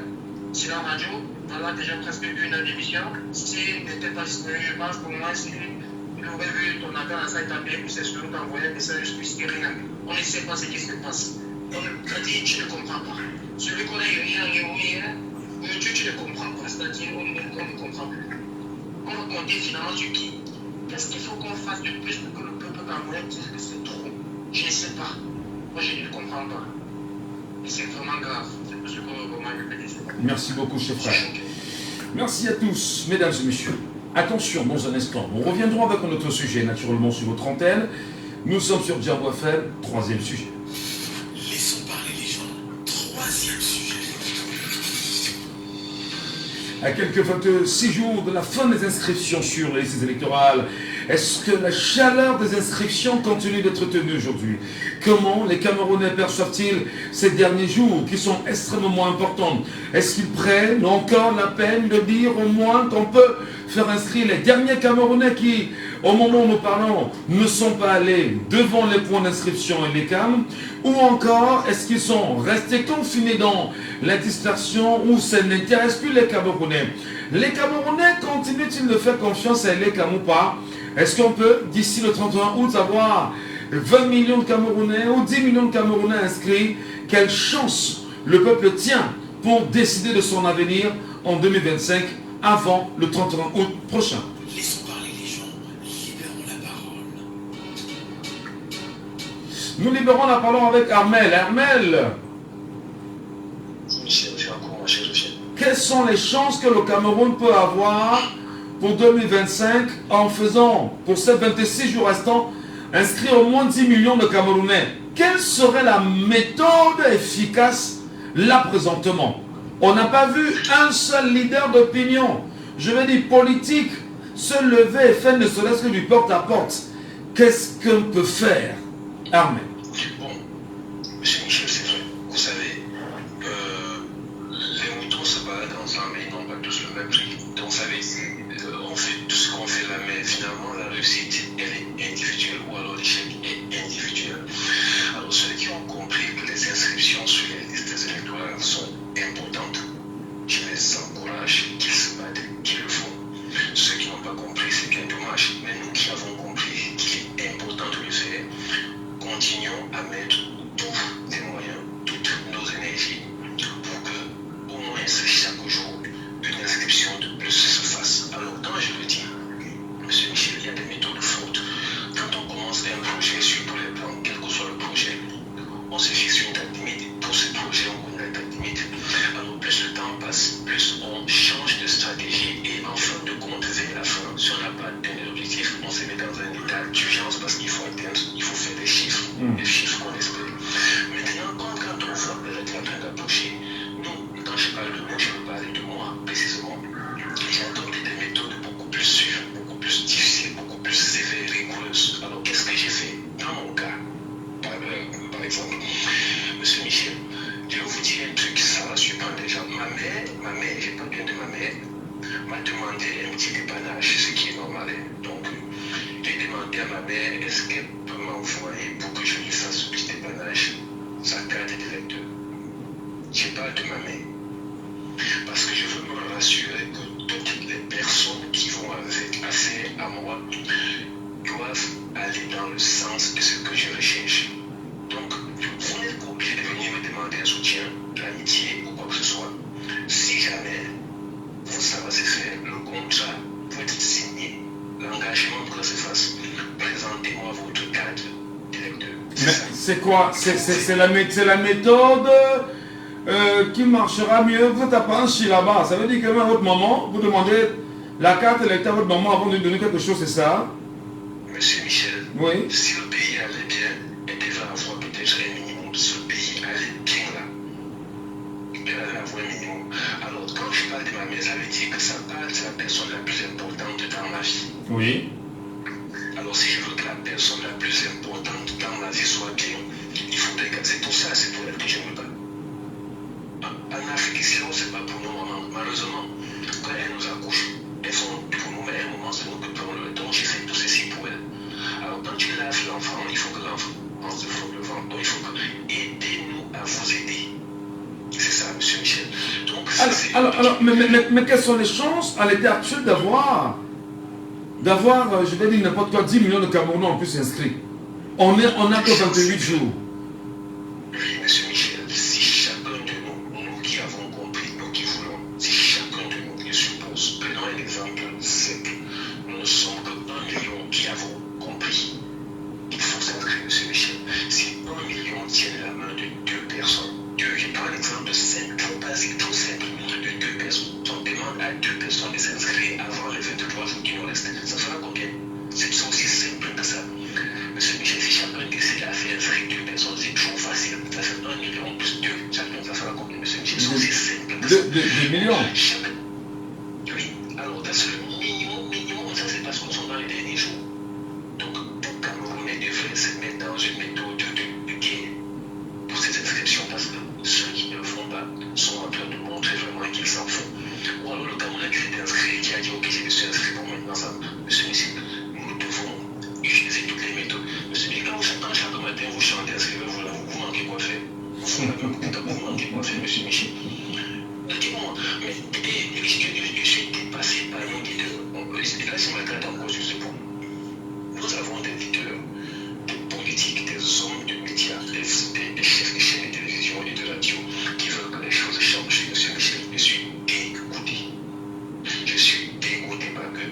C'est la radio. Voilà déjà presque 1 heure d'émission. S'il n'était pas disponible, je pense pour moi, s'il aurait vu ton appel à ça, il t'a bien poussé sur nous, t'envoyer un message, je suis rien. On ne sait pas ce qui se passe. On a dit, tu ne comprends pas. Celui qu'on a rien, tu ne comprends pas. C'est-à-dire, on ne comprend plus. On va compter finalement sur qui? Qu'est-ce qu'il faut qu'on fasse de plus pour que le peuple camerounais dise que c'est trop? Je ne sais pas. On moi je ne comprends pas. Et c'est vraiment grave. C'est pour ce que vraiment je peux décider. Merci beaucoup, chef frère. Merci à tous, mesdames et messieurs. Attention, dans un instant, nous reviendrons avec un autre sujet, naturellement sur votre antenne. Nous sommes sur Djabo FM, troisième sujet. Laissons parler les gens. Troisième sujet. À quelques 26 jours de la fin des inscriptions sur les listes électorales, est-ce que la chaleur des inscriptions continue d'être tenue aujourd'hui? Comment les Camerounais perçoivent-ils ces derniers jours qui sont extrêmement importants? Est-ce qu'ils prennent encore la peine de dire au moins qu'on peut faire inscrire les derniers Camerounais qui, au moment où nous parlons, ne sont pas allés devant les points d'inscription et les CAM? Ou encore, est-ce qu'ils sont restés confinés dans la dispersion où ça n'intéresse plus les Camerounais? Les Camerounais continuent-ils de faire confiance à les CAM ou pas? Est-ce qu'on peut, d'ici le 31 août, avoir 20 millions de Camerounais ou 10 millions de Camerounais inscrits? Quelle chance le peuple tient pour décider de son avenir en 2025 avant le 31 août prochain? Laissons parler les gens. Libérons la parole. Nous libérons la parole avec Armel. Armel, Michel, je suis encore mon cher Michel. quelles sont les chances que le Cameroun peut avoir pour 2025 en faisant, pour ces 26 jours restants, inscrire au moins 10 millions de Camerounais? Quelle serait la méthode efficace là présentement? On n'a pas vu un seul leader d'opinion, je veux dire politique, se lever et faire ne serait-ce que du porte-à-porte. Qu'est-ce qu'on peut faire, Armel? Bon, monsieur Michel, c'est vrai. Vous savez, les moutons se baladent ensemble, mais ils n'ont pas tous le même prix. Donc, vous savez, on fait tout ce qu'on fait là, mais finalement, la réussite, elle est individuelle, ou alors l'échec est individuel. Alors, ceux qui ont compris que les inscriptions sur les listes électorales sont importantes, je les encourage qu'ils se battent, qu'ils le font. Ceux qui n'ont pas compris, c'est bien dommage. Mais nous qui avons compris qu'il est important de le faire, continuons à mettre tous les moyens, toutes nos énergies pour que, au moins chaque jour, une inscription de plus se fasse. Alors, quand je le dis, monsieur Michel, il y a des méthodes fortes. Quand on commence un projet sur tous les plans, quel que soit le projet, on se fixe une date limite. Pour ce projet, on connaît la date limite. Alors, plus le temps passe, plus on change de stratégie et en fin de compte, vers la fin, si on n'a pas atteint l'objectif, on se met dans un état d'urgence parce qu'il faut atteindre, il faut faire des chiffres qu'on espère. Maintenant, quand on voit que la date est en train d'approcher, nous, quand je parle de nous, je veux parler de moi précisément. J'ai adopté des méthodes beaucoup plus sûres, beaucoup plus difficiles, beaucoup plus sévères, rigoureuses. Alors, qu'est-ce que j'ai fait dans mon cas? Par exemple, monsieur Michel, je vais vous dire un truc, ça va surprendre les gens. Ma mère, j'ai pas bien de ma mère, m'a demandé un petit dépannage, ce qui est normal. Donc, j'ai demandé à ma mère, est-ce qu'elle peut m'envoyer pour que je lui fasse ce petit dépannage, sa carte d'électeur. Je parle de ma mère. Parce que je veux me rassurer que toutes les personnes qui vont avec affaire à moi doivent aller dans le sens de ce que je recherche. Donc, vous n'êtes pas obligé de venir me demander un soutien, l'amitié ou quoi que ce soit. Si jamais ça va se faire, le contrat peut être signé, l'engagement doit se fasse. Présentez-moi votre carte d'électeur. C'est quoi? C'est la méthode qui marchera mieux. Vous êtes à Panchi là-bas. Ça veut dire que même à votre maman, vous demandez la carte électorale à votre maman avant de lui donner quelque chose, c'est ça? Monsieur Michel, Oui. si le pays allait bien, elle devait avoir peut-être un minimum. Ce pays allait bien là. Elle allait avoir un minimum. Alors, quand je parle de ma mère, ça veut dire que ça parle de la personne la plus importante dans ma vie. Oui. Alors, si je veux que la personne la plus importante dans ma vie soit bien, il faudrait que c'est pour ça, c'est pour elle que je me bats. En Afrique, ici, on ne sait pas pour nos mamans. Malheureusement, quand elles nous accouchent, elles font pour nous, mais à un moment, c'est nous que prenons le temps. J'ai fait tout ceci pour elles. Alors, quand tu laves l'enfant, il faut que l'enfant se frotte le ventre. Donc, il faut que aidez-nous à vous aider. C'est ça, monsieur Michel. Donc, Alors, mais quelles sont les chances à l'état actuel d'avoir, je vais dire n'importe quoi, 10 millions de Camerounais en plus inscrits? On n'a que 28 jours. Oui, monsieur Michel, si chacun de nous qui avons compris, nous qui voulons, si chacun de nous, je suppose, prenons un exemple simple, nous ne sommes que 1 million qui avons compris qu'il faut s'inscrire, monsieur Michel. Si 1 million tiennent Ça fera combien? C'est aussi simple que ça. Monsieur Michel, si chacun décide à faire inscrire 2 personnes, c'est toujours facile. Ça fait 1 million plus 2. Chacun, ça fera combien, monsieur Michel? C'est aussi simple que ça. 2 millions. Oui, alors c'est le minimum, ça c'est parce qu'on sont dans les derniers jours. Donc, tout Camerounais devrait se mettre dans une méthode de guerre pour ces inscriptions parce que ceux qui ne le font pas sont en train de montrer vraiment qu'ils s'en font. Ou alors le Camerounais qui s'est inscrit, qui a dit ok, je me suis inscrit pour maintenant ça. Monsieur Michel, nous devons utiliser toutes les méthodes. Monsieur Michel, quand chaque matin vous chantez, inscrivez-vous là, vous manquez quoi faire? Vous manquez quoi faire, monsieur Michel? Dis-moi, mais je suis dépassé par nos leaders. Là, c'est ma carte en cause, je sais pas. Nous avons des leaders, des politiques, des hommes de médias, des chefs de chaînes de télévision et de radio qui veulent que les choses changent. Monsieur Michel, je suis dégoûté. Je suis dégoûté parce que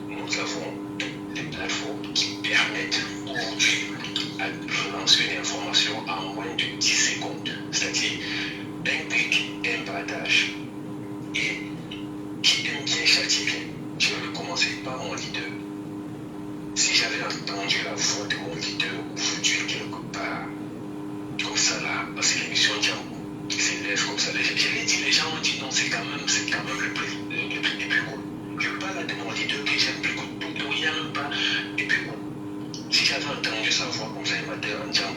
nous avons toutes les plateformes qui permettent aujourd'hui à relancer une information en moins de 10 secondes. C'est-à-dire un clic, un partage. Et qui aime bien châtie bien. Je vais commencer par mon leader. Si j'avais entendu la voix de mon leader aujourd'hui quelque part, comme ça là, parce que l'émission qui s'élève comme ça, j'avais dit, les gens ont dit non, c'est quand même le prix des plus gros. Je parle de mon leader que j'aime plus gros, donc il n'y a même pas de plus gros. Si j'avais entendu sa voix comme ça, il m'a dit en disant,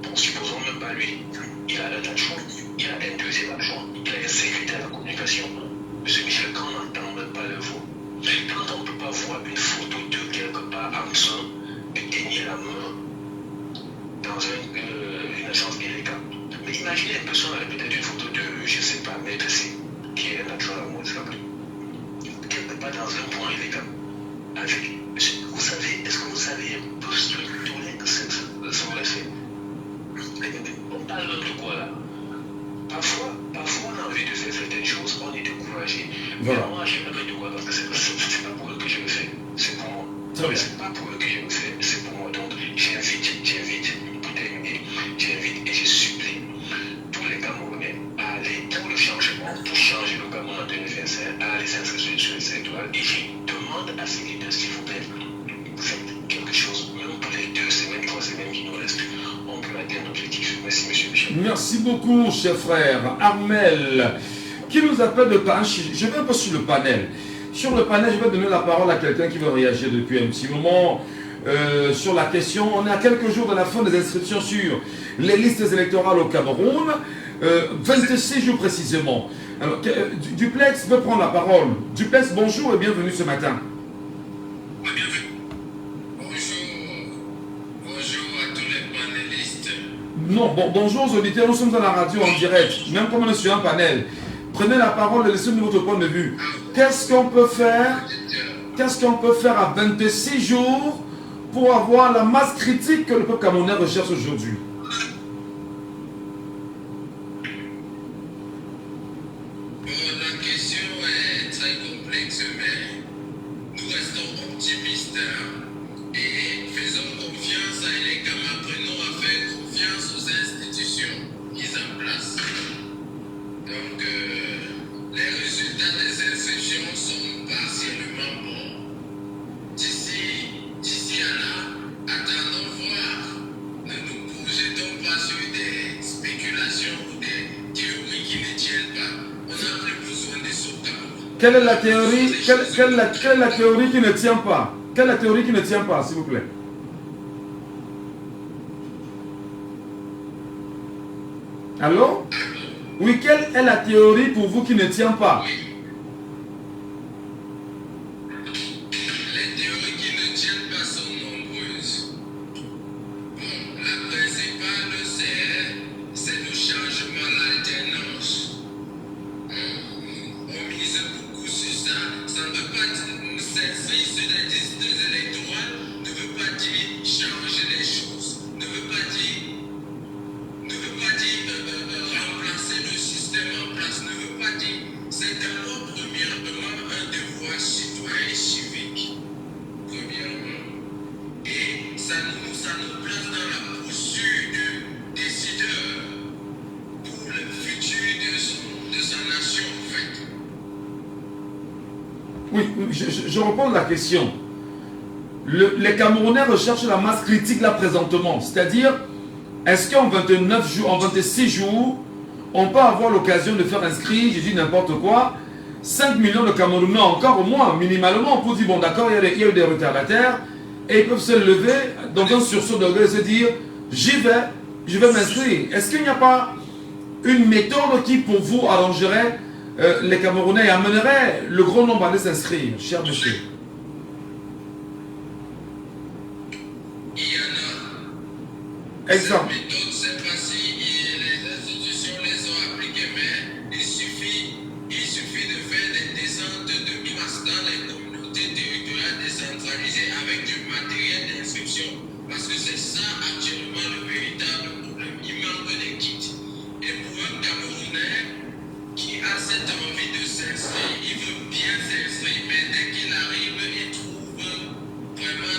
bon, supposons même pas lui, il a un adjoint, il a un deuxième adjoint, il a un secrétaire à la communication. Monsieur Michel, quand on n'entend même pas le voix, quand on ne peut pas voir une photo de quelque part en train de tenir la main dans une agence illégale. Mais imaginez une personne avec peut-être une photo de, je ne sais pas, Maître C, qui est un adjoint à moi, quelque part dans un point illégal. Vous savez, est-ce que vous savez un peu structuré que ça aurait fait? On parle de quoi là? Parfois, on a envie de faire certaines choses, on est découragé. Voilà. Mais moi, je ne sais pas parce que c'est pas pour eux que je le fais, c'est pour moi. C'est pas pour eux que je le fais, c'est pour moi. Donc, j'invite, pour terminer, j'invite et je supplie tous les Camerounais à aller pour le changement, pour changer le Cameroun en 2025, à aller s'inscrire sur les étoiles. Et je demande à ces leaders, s'il vous plaît, faites quelque chose, même pour les 2 semaines, 3 semaines qui nous restent, on peut atteindre l'objectif. Merci, monsieur Michel. Merci beaucoup, cher frère Armel, qui nous appelle de panel. Je vais un peu sur le panel. Sur le panel, je vais donner la parole à quelqu'un qui veut réagir depuis un petit moment sur la question. On est à quelques jours de la fin des inscriptions sur les listes électorales au Cameroun, 26 jours précisément. Alors, Duplex veut prendre la parole. Duplex, bonjour et bienvenue ce matin. Non, bonjour aux auditeurs, nous sommes à la radio en direct, même comme on est sur un panel. Prenez la parole et laissez-nous votre point de vue. Qu'est-ce qu'on peut faire à 26 jours pour avoir la masse critique que le peuple camerounais recherche aujourd'hui? La question est très complexe, mais nous restons optimistes et faisons confiance à les Camerounais, apprenons à faire confiance aux institutions mises en place. Donc, les résultats des inscriptions sont partiellement bons. D'ici à là, attendons voir. Ne nous projetons pas sur des spéculations ou des théories qui ne tiennent pas. On n'a plus besoin de ce Cameroun. Quelle est la théorie, quelle est la théorie qui ne tient pas? Quelle est la théorie qui ne tient pas, s'il vous plaît? Allô? Oui, quelle est la théorie pour vous qui ne tient pas? Les théories qui ne tiennent pas sont nombreuses. Bon, la principale, c'est le changement, l'alternance. On mise beaucoup sur ça. Ça ne veut pas dire s'inscrire sur les listes électorales, ne veut pas dire changer les choses, ne veut pas dire remplacer le système en place, ne veut pas dire. C'est d'abord premièrement un devoir citoyen et civique. Premièrement. Et ça nous place dans la posture de décideur pour le futur de sa nation, en fait. Oui, je reprends la question. Les Camerounais recherchent la masse critique là présentement. C'est-à-dire, est-ce qu'en 29 jours, en 26 jours, on peut avoir l'occasion de faire inscrire, je dis n'importe quoi, 5 millions de Camerounais encore au moins, minimalement, pour dire, bon d'accord, il y a eu des retardataires, et ils peuvent se lever dans un sursaut d'orgueil et se dire, j'y vais, je vais m'inscrire. Est-ce qu'il n'y a pas une méthode qui, pour vous, arrangerait les Camerounais et amènerait le grand nombre à aller s'inscrire, cher monsieur? Il y en a. Exemple. Cette méthode, cette fois-ci, les institutions les ont appliquées, mais il suffit de faire des descentes de masse dans les communautés territoriales décentralisées avec du matériel d'inscription. Parce que c'est ça actuellement le véritable problème. Il manque des kits. Et pour un Camerounais qui a cette envie de s'inscrire, il veut bien s'inscrire, mais dès qu'il arrive, il trouve vraiment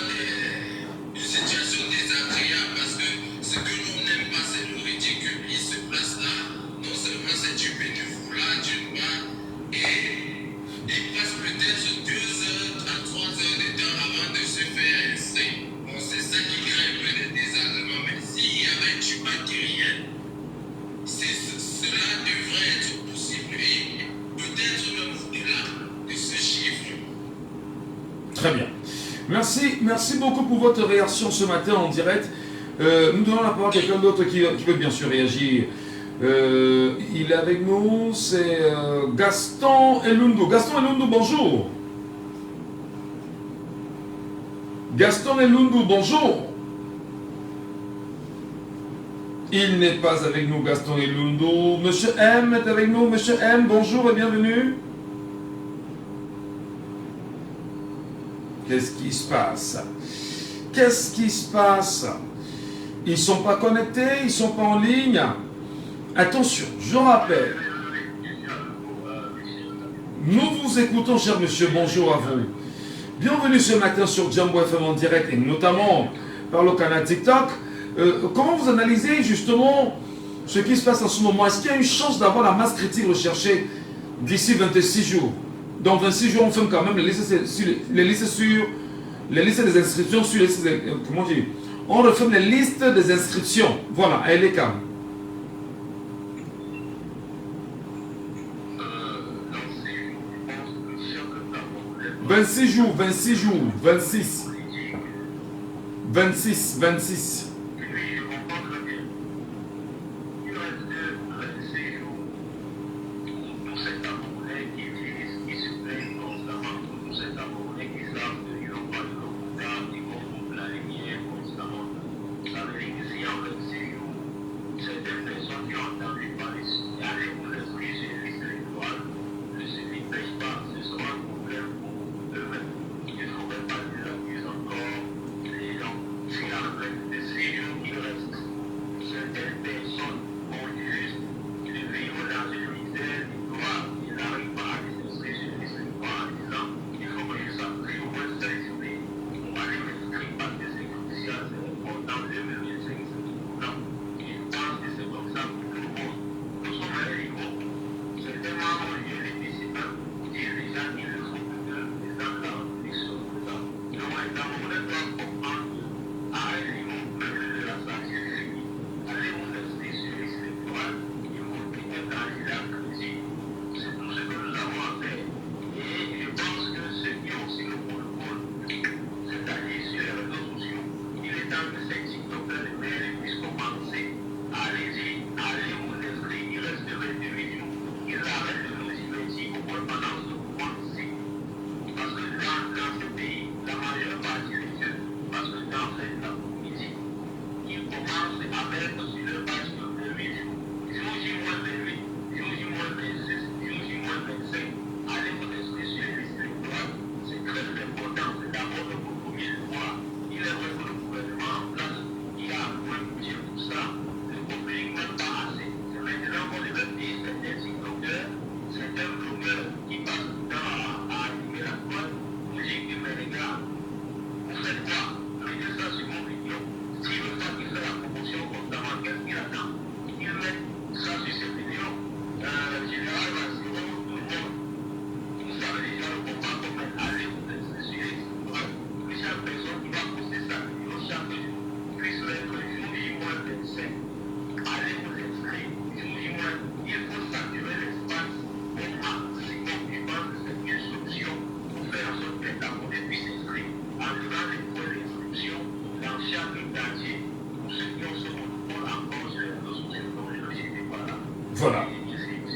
une situation désagréable parce que ce que l'on n'aime pas, c'est le ridicule. Il se place là, non seulement c'est du bénévolat d'une part, et il passe peut-être 2 heures à 3 heures de temps avant de se faire inscrire. Bon, c'est ça qui crée un peu de désagrément, mais s'il y avait du matériel, cela devrait être possible et peut-être même au-delà de ce chiffre. Très bien. Merci beaucoup pour votre réaction ce matin en direct. Nous donnons la parole à quelqu'un d'autre qui peut bien sûr réagir. Il est avec nous, c'est Gaston Elundu. Gaston Elundu, bonjour. Gaston Elundu, bonjour. Il n'est pas avec nous, Gaston Elundu. Monsieur M est avec nous. Monsieur M, bonjour et bienvenue. Qu'est-ce qui se passe? Qu'est-ce qui se passe? Ils ne sont pas connectés, ils ne sont pas en ligne. Attention, je rappelle. Nous vous écoutons, cher monsieur. Bonjour à vous. Bienvenue ce matin sur Jambo FM en direct et notamment par le canal TikTok. Comment vous analysez justement ce qui se passe en ce moment? Est-ce qu'il y a une chance d'avoir la masse critique recherchée d'ici 26 jours? Dans 26 jours, on fait quand même les listes des inscriptions sur les listes comment dire? On refait les listes des inscriptions. Voilà, elle est calme. 26 jours, 26 jours, 26. 26, 26.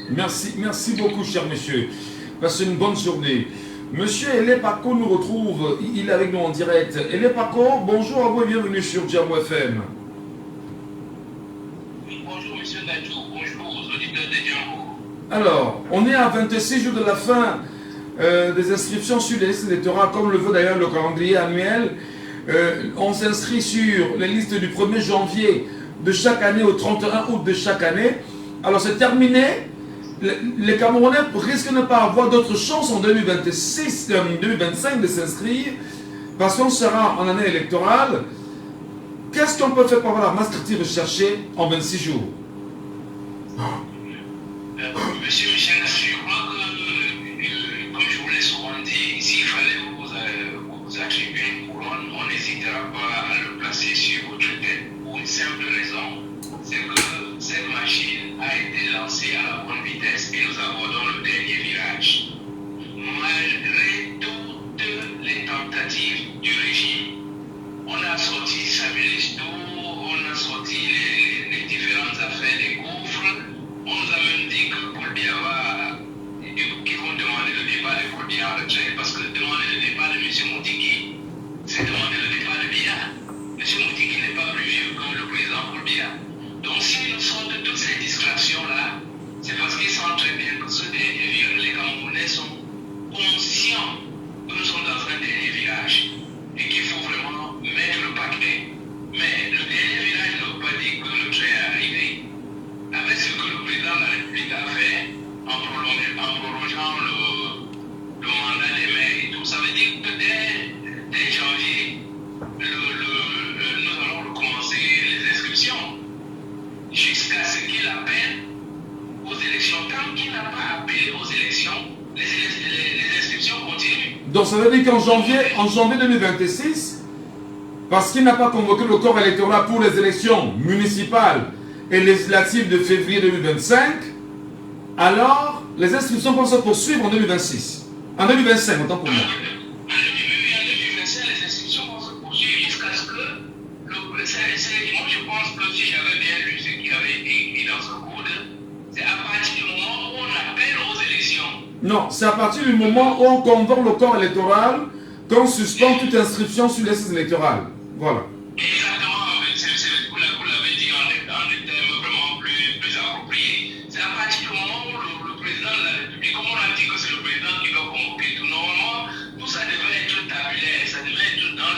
Merci beaucoup, cher monsieur. Passez une bonne journée. Monsieur Elé Paco nous retrouve, il est avec nous en direct. Elé Paco, bonjour à vous et bienvenue sur Djamou FM. Bonjour, monsieur Gadjou. Bonjour aux auditeurs de Djamou. Alors, on est à 26 jours de la fin des inscriptions sur les listes électorales, comme le veut d'ailleurs le calendrier annuel. On s'inscrit sur les listes du 1er janvier de chaque année au 31 août de chaque année. Alors, c'est terminé. Les Camerounais risquent de ne pas avoir d'autres chances en 2025 de s'inscrire parce qu'on sera en année électorale. Qu'est-ce qu'on peut faire pour avoir la masse critique recherchée en 26 jours? Monsieur Michel, je crois que, comme je vous l'ai souvent dit, s'il fallait vous attribuer une couronne, on n'hésitera pas à le placer sur votre tête pour une simple raison, c'est que cette machine a été lancée à la bonne vitesse et nous abordons le dernier virage. Malgré toutes les tentatives du régime, on a sorti Samuel Eto'o, on a sorti les différentes affaires des gouffres, on nous a même dit que Paul Biya qu'ils vont demander le départ de Paul Biya en retraite, parce que demander le départ de M. Moutiki, c'est demander le départ de Biya. M. Moutiki n'est pas plus vieux que le président Paul Biya. Donc si nous sortent de toutes ces distractions-là, c'est parce qu'ils savent très bien que les Camerounais sont conscients que nous sommes dans un dernier virage et qu'il faut vraiment mettre le paquet. Mais le dernier virage ne veut pas dire que le train est arrivé. Avec ce que le président de la République a fait en prolongeant le mandat des maires et tout, ça veut dire que dès janvier, nous allons recommencer les inscriptions jusqu'à ce qu'il appelle aux élections. Tant qu'il n'a pas appelé aux élections, les inscriptions continuent. Donc ça veut dire qu'en janvier 2026, parce qu'il n'a pas convoqué le corps électoral pour les élections municipales et législatives de février 2025, alors les inscriptions vont se poursuivre en 2026. En 2025, autant pour moi. En 2025, les inscriptions vont se poursuivre jusqu'à ce que moi je pense que si j'avais bien lu ce qui avait été écrit dans ce code, c'est à partir du moment où on appelle aux élections. Non, c'est à partir du moment où on convoque le corps électoral qu'on suspend toute inscription sur les listes électorales. Voilà. Exactement, vous l'avez dit en des termes vraiment plus appropriés. C'est à partir du moment où le président de la République, comme on a dit que c'est le président qui doit convoquer tout, normalement, tout ça devait être tabulaire, ça devait être dans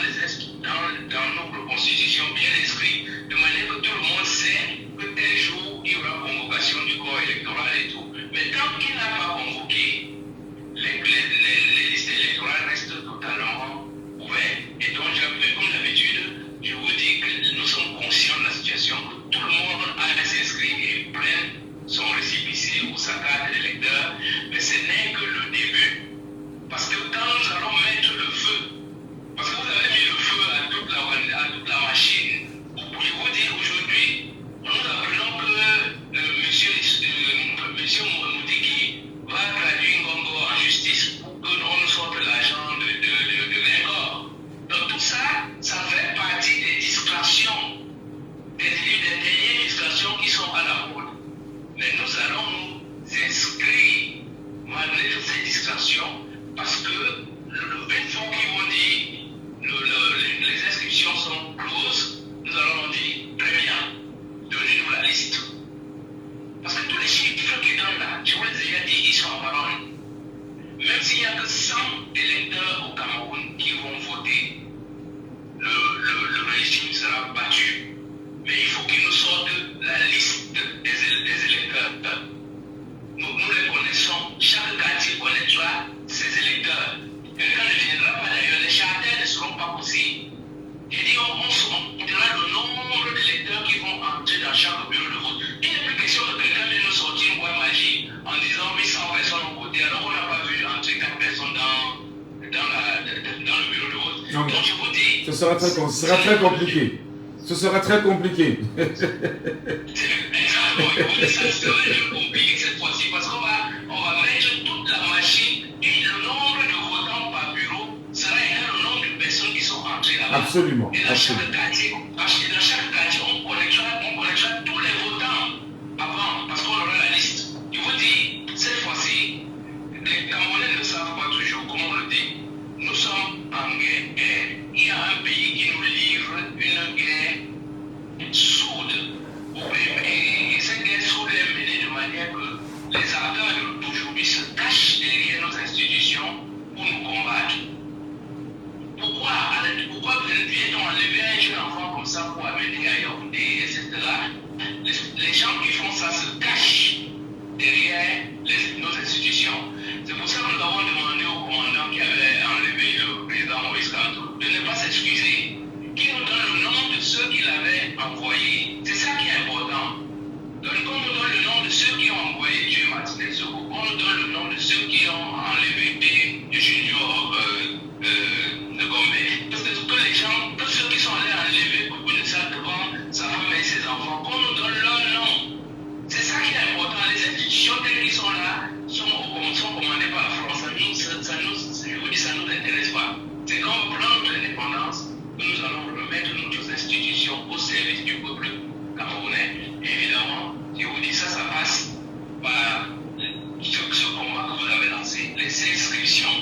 notre constitution bien inscrit, de manière que tout le monde sait que tel jour, il y aura convocation du corps électoral et tout. Mais tant qu'il n'a pas convoqué, les listes électorales restent totalement ouvertes. Et donc, comme d'habitude, je vous dis que nous sommes conscients de la situation, que tout le monde a s'inscrit et prenne son récépissé ou sa carte d'électeur, mais ce n'est que le début. Parce que quand nous allons mettre le feu, parce que vous avez mis le feu à toute la machine, vous pouvez vous dire aujourd'hui, nous apprenons que monsieur Moutiki va traduire Ngongo en justice pour que l'on nous sorte l'argent de Grégoire. Donc tout ça, ça fait partie des distractions, des dernières distractions qui sont à la mode. Mais nous allons nous inscrire malgré toutes ces distractions parce que une fois qu'ils vont dire les inscriptions sont closes, nous allons dire très bien, donnez-nous la liste. Parce que tous les chiffres qui donnent là, je vous les ai déjà dit, ils sont en parole. Même s'il n'y a que 100 électeurs au Cameroun qui vont voter, le régime sera battu. Mais il faut qu'ils nous sortent la liste des électeurs. Nous les connaissons, chaque quartier connaîtra ses électeurs. Quelqu'un ne viendra pas d'ailleurs, les charters ne seront pas possibles. J'ai dit, on dira le nombre d'électeurs qui vont entrer dans chaque bureau de vote. Il n'est plus question de quelqu'un de nous sortir une boîte magique en disant 1100 personnes ont voté, alors on n'a pas vu entrer 4 personnes dans le bureau de vote. Non, donc je vous dis... Ce sera très compliqué. Ce sera très compliqué. Exactement, je vous dis ça sera compliqué cette fois-ci parce qu'on va mettre toute la machine et le nombre de votants par bureau sera égal au nombre de personnes qui sont entrées là-bas. Absolument. Et dans chaque quartier, on connaîtra tous les votants avant parce qu'on aura la liste. Je vous dis, ça pour amener à Yaoundé, etc. Les gens qui font ça se cachent derrière nos institutions. C'est pour ça que nous avons demandé au commandant qui avait enlevé le président Moïse Kanto de ne pas s'excuser, qui nous donne le nom de ceux qu'il avait envoyés. C'est ça qui est important. Donc, qu'on nous donne le nom de ceux qui ont envoyé Dieu Martinez Soko, qu'on nous donne le nom de ceux qui ont enlevé des juniors de Gombe. Parce que les gens, tous ceux qui sont allés enlever beaucoup de ça devant sa femme et ses enfants, qu'on nous donne leur nom. C'est ça qui est important. Les institutions telles qui sont là sont commandées par la France. Ça nous intéresse pas. C'est quand on prend notre indépendance que nous allons remettre nos institutions au service du peuple camerounais. Évidemment, je vous dis ça passe par ce combat que vous avez lancé, les inscriptions.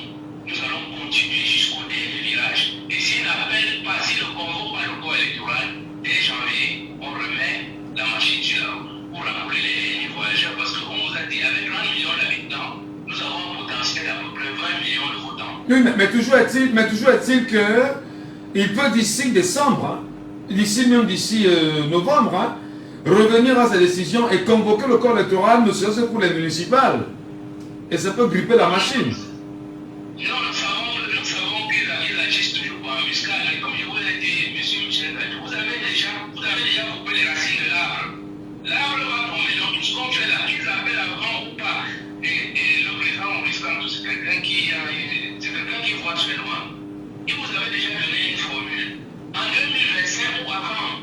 Nous allons continuer jusqu'au dernier village. Et s'il n'appelle pas, si le convoi pas le corps électoral, dès janvier, on remet la machine sur la route pour rappeler les voyageurs. Parce qu'on vous a dit, avec 20 millions d'habitants, nous avons un potentiel d'à peu près 20 millions de votants. Oui, mais toujours est-il qu'il peut d'ici décembre, d'ici novembre, hein, revenir à sa décision et convoquer le corps électoral, ne serait-ce que pour les municipales. Et ça peut gripper la machine. Non, nous savons qu'il agisse toujours pas muscal. Et comme je vous l'ai dit, M. Michel, vous avez déjà coupé les racines de l'arbre. L'arbre va tomber, donc tout ce qu'on fait là, qu'ils appellent avant ou pas. Et le président Maurice Kanto, c'est quelqu'un qui voit très loin. Et vous avez déjà donné une formule. En 2025 ou avant.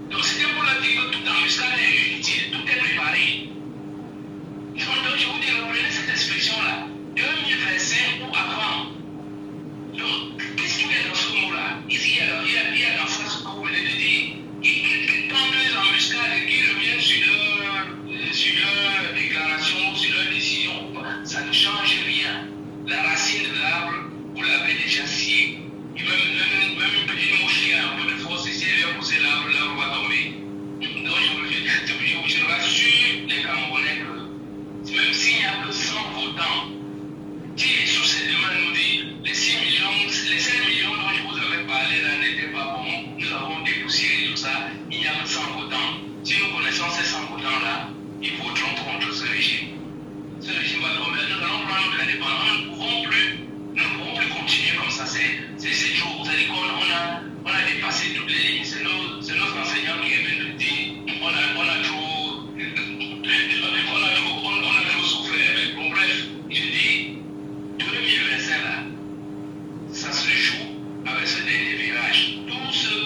Donc c'était pour la dire que tout en muscal est inutile, tout est préparé. Donc je vous dis, reprenez cette expression-là. 2025 ou avant. Donc, qu'est-ce qu'il y a dans ce mot-là? Il y a dans ça ce que vous venez de dire. Ils tendent en muscal et qui reviennent sur leur déclaration, sur leur décision. Ça ne change rien. La racine de l'arbre, vous l'avez déjà sciée. Et même une petite mouche qui a un peu de force, si elle vient pousser l'arbre, l'arbre va tomber. Donc, je rassure les Camerounais que même s'il n'y a que 100 votants, qui sous ces demandes nous dit les 6 millions, les 5 millions dont je vous avais parlé là n'étaient pas bons, nous avons dépoussiéré tout ça, il n'y a que 100 votants. Si nous connaissons ces 100 votants-là, ils voteront contre ce régime. Ce régime va tomber. Nous allons prendre notre indépendance. Nous ne pouvons plus continuer comme ça. C'est trop. Vous allez qu'on a dépassé toutes les lignes. C'est nos enseignants qui aiment nous dire on a trop souffert. Mais bon, bref, je dis 2025 là, ça se joue avec ce dernier virage. Tous ceux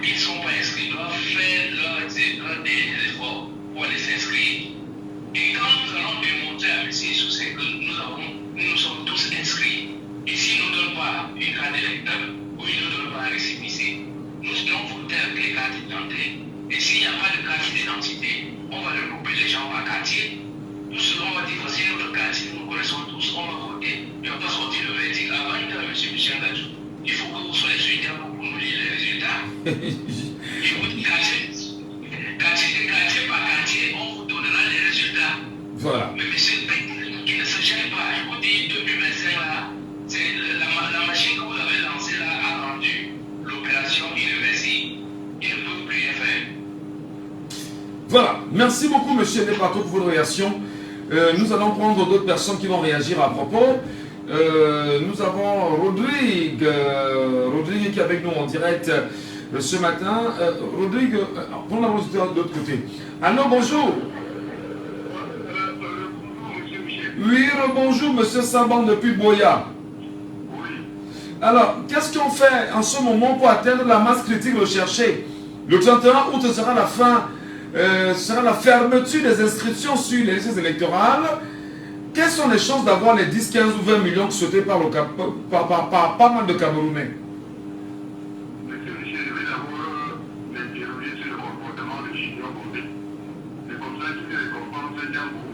qui ne sont pas inscrits doivent faire leur dernier effort pour aller s'inscrire. Et quand nous allons démontrer à M. Soussé que nous sommes tous inscrits, et s'il ne nous donne pas une carte d'électeur ou il ne nous donne pas un récépissé, nous serons votés avec les cartes d'identité. Et s'il n'y a pas de carte d'identité, on va regrouper les gens par quartier. Nous serons, on va dire, voici notre quartier, nous connaissons tous, on va voter. Et on va sortir le verdict. Avant de M. Michel Gadjou, il faut que vous soyez sur le pour nous lire les résultats. Je vous dis quartier par quartier, on vous donnera les résultats. Voilà. Mais monsieur qui ne se gêne pas, je vous dis, 2025 là, c'est la machine que vous avez lancée là a rendu l'opération irréversible. Ils ne peuvent plus rien faire. Voilà. Merci beaucoup, monsieur Nepato, pour votre réaction. Nous allons prendre d'autres personnes qui vont réagir à propos. Nous avons Rodrigue qui est avec nous en direct ce matin. Rodrigue, on la de l'autre côté. Allô, bonjour. Oui, bonjour, monsieur Saban depuis Boya. Alors, qu'est-ce qu'on fait en ce moment pour atteindre la masse critique recherchée? Le 31 août sera la fin, sera la fermeture des inscriptions sur les listes électorales. Quelles sont les chances d'avoir les 10, 15 ou 20 millions souhaités par pas mal de Camerounais? Monsieur Michel, je vais d'abord m'interroger sur le comportement de Junior Gombe. C'est comme ça qu'il les comprend ce Django.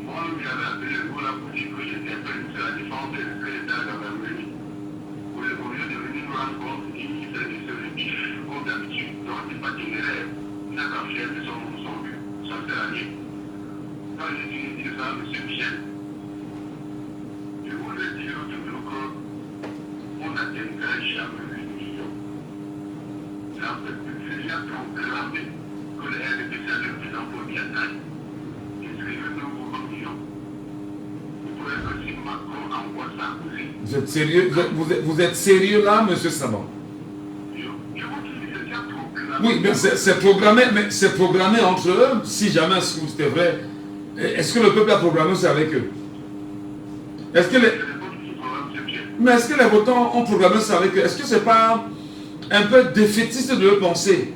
Moi, je l'avais appelé le coup là pour dire que j'étais un peu sur la défense de l'État de la Cameroun. Au lieu de venir nous rendre compte, il fait le bif comme d'habitude. Donc, c'est pas qu'il élève. Il n'a qu'à faire de son but. Ça fait la vie. Quand je dis ça, monsieur Michel, je voulais dire l'autre jour qu'on n'atteindrait jamais 8 millions. c'est déjà programmé que le RDPC a le président pour bien taille. Qu'est-ce que je veux vous dire? Vous pouvez que si Macron envoie ça aussi. Vous êtes sérieux, vous êtes sérieux là, monsieur Saban? Je vous dis, c'est déjà programmé. Oui, mais c'est programmé entre eux, si jamais c'était vrai. Est-ce que le peuple a programmé ça avec eux? Est-ce que les... Mais est-ce que les votants ont programmé ça avec eux? Est-ce que c'est pas un peu défaitiste de le penser?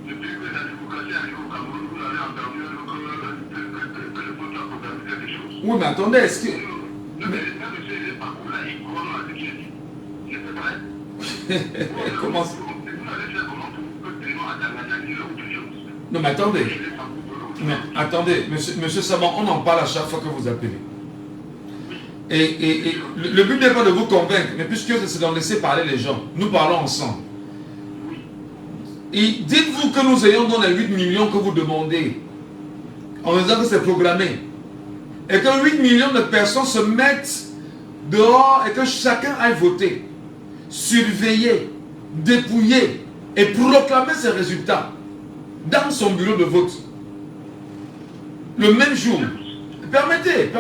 Depuis que la démocratie arrive au Cameroun, vous avez entendu que le peuple a programmé quelque chose. Oui, mais attendez, est-ce que... Non, mais quand monsieur est parcours là, il croit à ce qu'il dit. C'est vrai. Comment... Vous allez faire comment pour que tellement à Tanzanie ou autre chose. Non, mais attendez. Mais attendez, monsieur Saban, on en parle à chaque fois que vous appelez. Et le but n'est pas de vous convaincre, mais puisque c'est d'en laisser parler les gens. Nous parlons ensemble. Et dites-vous que nous ayons dans les 8 millions que vous demandez, en disant que c'est programmé, et que 8 millions de personnes se mettent dehors et que chacun aille voter, surveiller, dépouiller et proclamer ses résultats dans son bureau de vote. Le même jour. Permettez.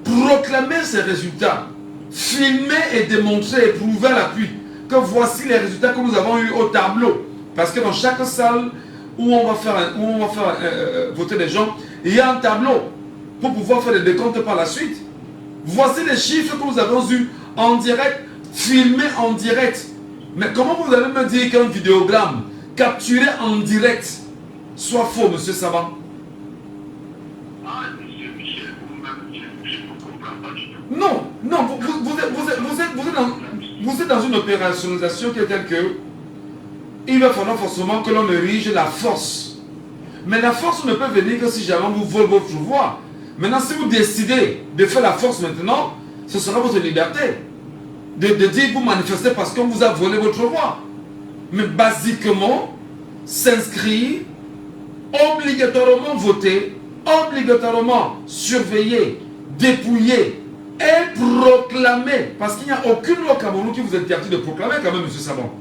Proclamer ces résultats, filmer et démontrer et prouver à l'appui que voici les résultats que nous avons eus au tableau. Parce que dans chaque salle où on va faire voter les gens, il y a un tableau pour pouvoir faire des décomptes par la suite. Voici les chiffres que nous avons eus en direct, filmés en direct. Mais comment vous allez me dire qu'un vidéogramme capturé en direct soit faux, monsieur Saban? Ah, monsieur Michel, vous-même, je ne comprends pas du tout. Non, vous êtes dans une opérationnalisation qui est telle que il va falloir forcément que l'on érige la force. Mais la force ne peut venir que si jamais vous volez votre voix. Maintenant, si vous décidez de faire la force maintenant, ce sera votre liberté. De dire vous manifestez parce qu'on vous a volé votre voix. Mais basiquement, s'inscrire, obligatoirement voter, obligatoirement surveiller, dépouiller et proclamer. Parce qu'il n'y a aucune loi au Cameroun qui vous interdit de proclamer quand même, M. Saban.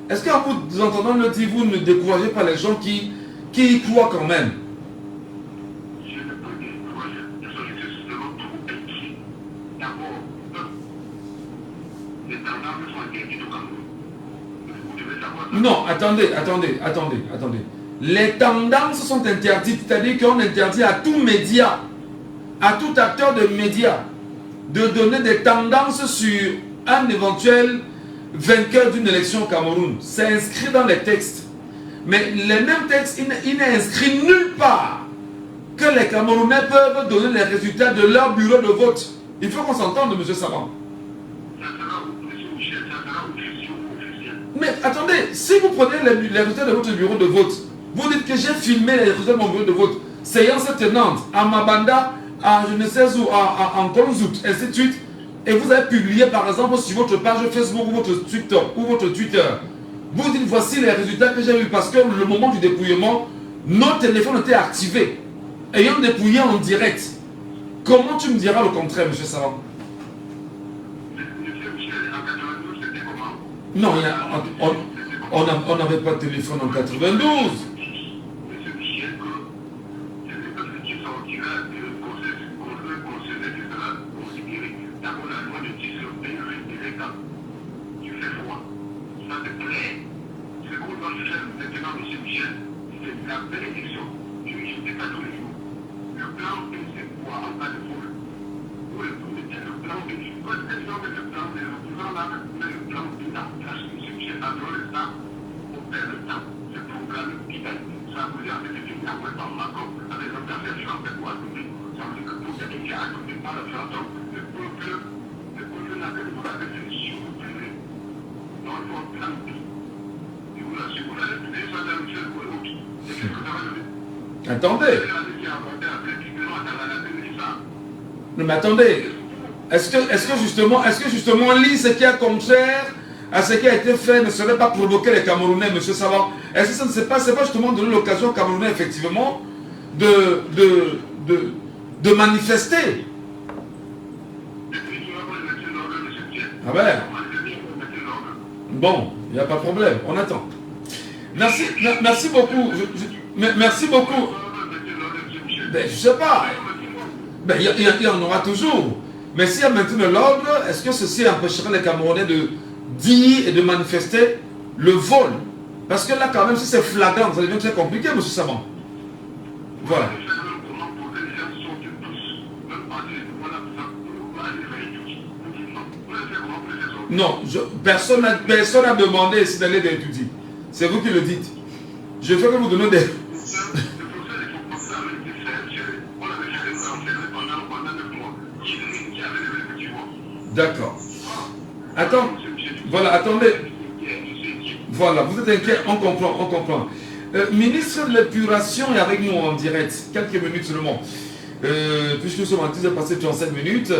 Est-ce qu'en vous entendant le dire, vous ne découragez pas les gens qui y croient quand même? Je ne peux pas décourager. Je suis justement trop inquiet. D'abord, les tendances sont interdites au Cameroun. Vous devez savoir ça. Non, attendez. Les tendances sont interdites, c'est-à-dire qu'on interdit à tout média, à tout acteur de médias, de donner des tendances sur un éventuel vainqueur d'une élection au Cameroun. C'est inscrit dans les textes. Mais les mêmes textes, il n'est inscrit nulle part que les Camerounais peuvent donner les résultats de leur bureau de vote. Il faut qu'on s'entende, M. Saban. Ça sera où, M. Michel, ça sera officiel ou officiel. Mais attendez, si vous prenez les résultats de votre bureau de vote, vous dites que j'ai filmé les résultats de mon bureau de vote, séance tenante, à Mabanda, à je ne sais où, en Konzout, ainsi de suite, et vous avez publié par exemple sur votre page Facebook ou votre TikTok ou votre Twitter, vous dites voici les résultats que j'ai eu parce que le moment du dépouillement, nos téléphones étaient activés, ayant dépouillé en direct. Comment tu me diras le contraire, M. Saban? Monsieur Michel, en 92, c'était comment? Non, on n'avait pas de téléphone en 92. Monsieur Michel, c'est parce que tu sortiras de conseil de cela pour sécuriser. D'abord, la loi de 10 sur l'État. Tu fais froid. Ça te plaît. Ce qu'on doit faire maintenant, monsieur Michel, c'est la bénédiction. Je n'ai pas tous les jours. Le plan, c'est quoi en cas de foule? Pour le plan de quoi est-ce qu'on met le plan de l'opposant là, mais le plan tout en place, monsieur Michel, adore le temps, on perd le temps. C'est pour programme qui gagne. Ça vous dire avec les gens qui par Macron, avec notre affaire, je suis en fait pour adopter. Ça veut dire que pour quelqu'un qui a adopté par le fantôme, le peuple n'a que vous avez fait sur le privé. Donc il faut un plan de vie. Et vous, si vous allez donner ça dans le ciel ou l'autre, c'est qu'est-ce que ça va donner? Attendez. Non, mais attendez. Est-ce que justement lire ce qui est contraire à ce qui a été fait ne serait pas provoquer les Camerounais, M. Saban? Est-ce que ça ne c'est pas justement donner l'occasion aux Camerounais effectivement de manifester? Ah ben. Bon, il n'y a pas de problème, on attend. Merci, merci beaucoup. Merci beaucoup. Ben, je ne sais pas. Ben, il y en aura toujours. Mais s'il y a maintenant l'ordre, est-ce que ceci empêcherait les Camerounais de dire et de manifester le vol? Parce que là, quand même, si c'est flagrant, ça devient très compliqué, M. Saban. Voilà. Non, personne n'a demandé ici d'aller d'étudier. C'est vous qui le dites. Je fais que vous donner des... D'accord. Attends. Voilà, attendez. Voilà, vous êtes inquiet, on comprend, on comprend. Ministre de l'épuration est avec nous en direct. Quelques minutes seulement. Puisque nous sommes en 10 heures passées 35 minutes.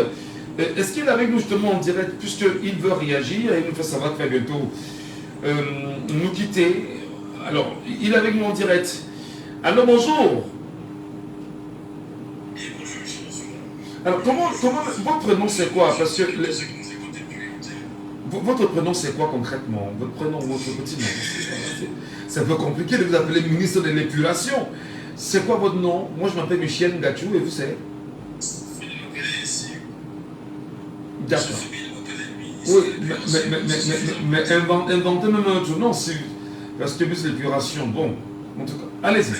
Est-ce qu'il est avec nous justement en direct, puisqu'il veut réagir et il nous fait savoir très bientôt nous quitter. Alors, il est avec nous en direct. Alors, bonjour. Alors, comment votre prénom c'est quoi? Parce que votre prénom c'est quoi concrètement? Votre prénom, votre petit nom? C'est un peu compliqué de vous appeler ministre de l'épuration. C'est quoi votre nom? Moi, je m'appelle Michel Ngachou et vous c'est? D'accord. Oui, mais inventez même un autre nom, parce que ministre de l'épuration, bon, en tout cas, allez-y.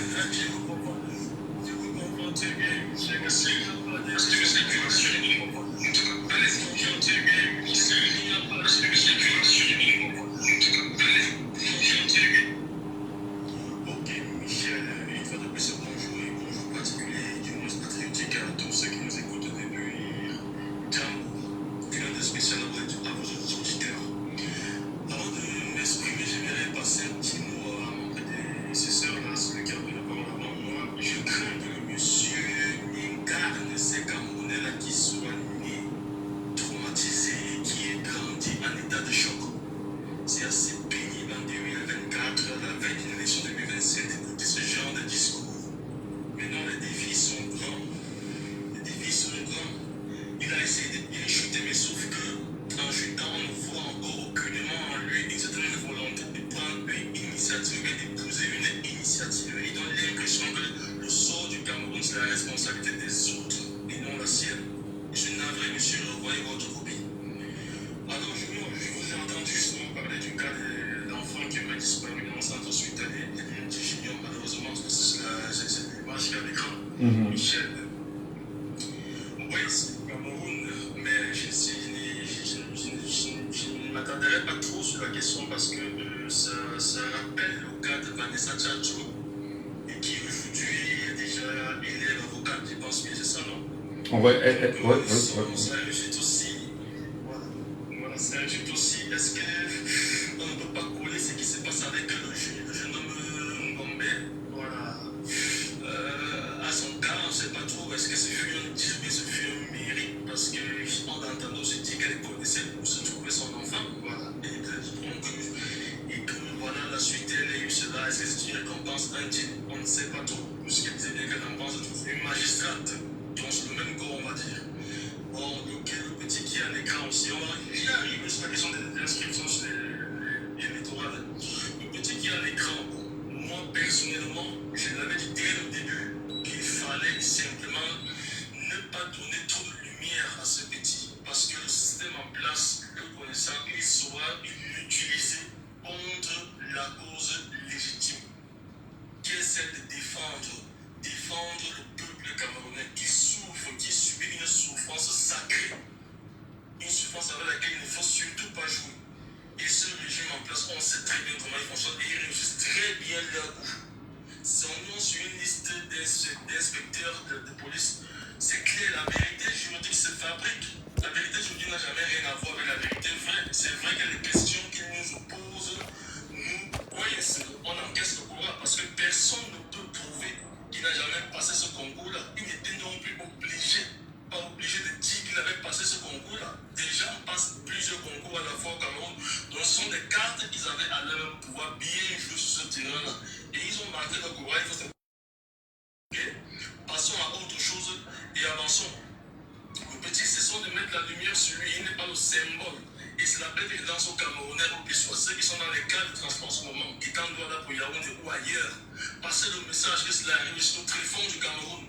Et c'est l'appel que je lance aux Camerounais, ou que ce soit ceux qui sont dans les cas de transport en ce moment, qui tendent là pour Yaoundé ou ailleurs. Passez le message que cela arrive sur le tréfonds du Cameroun.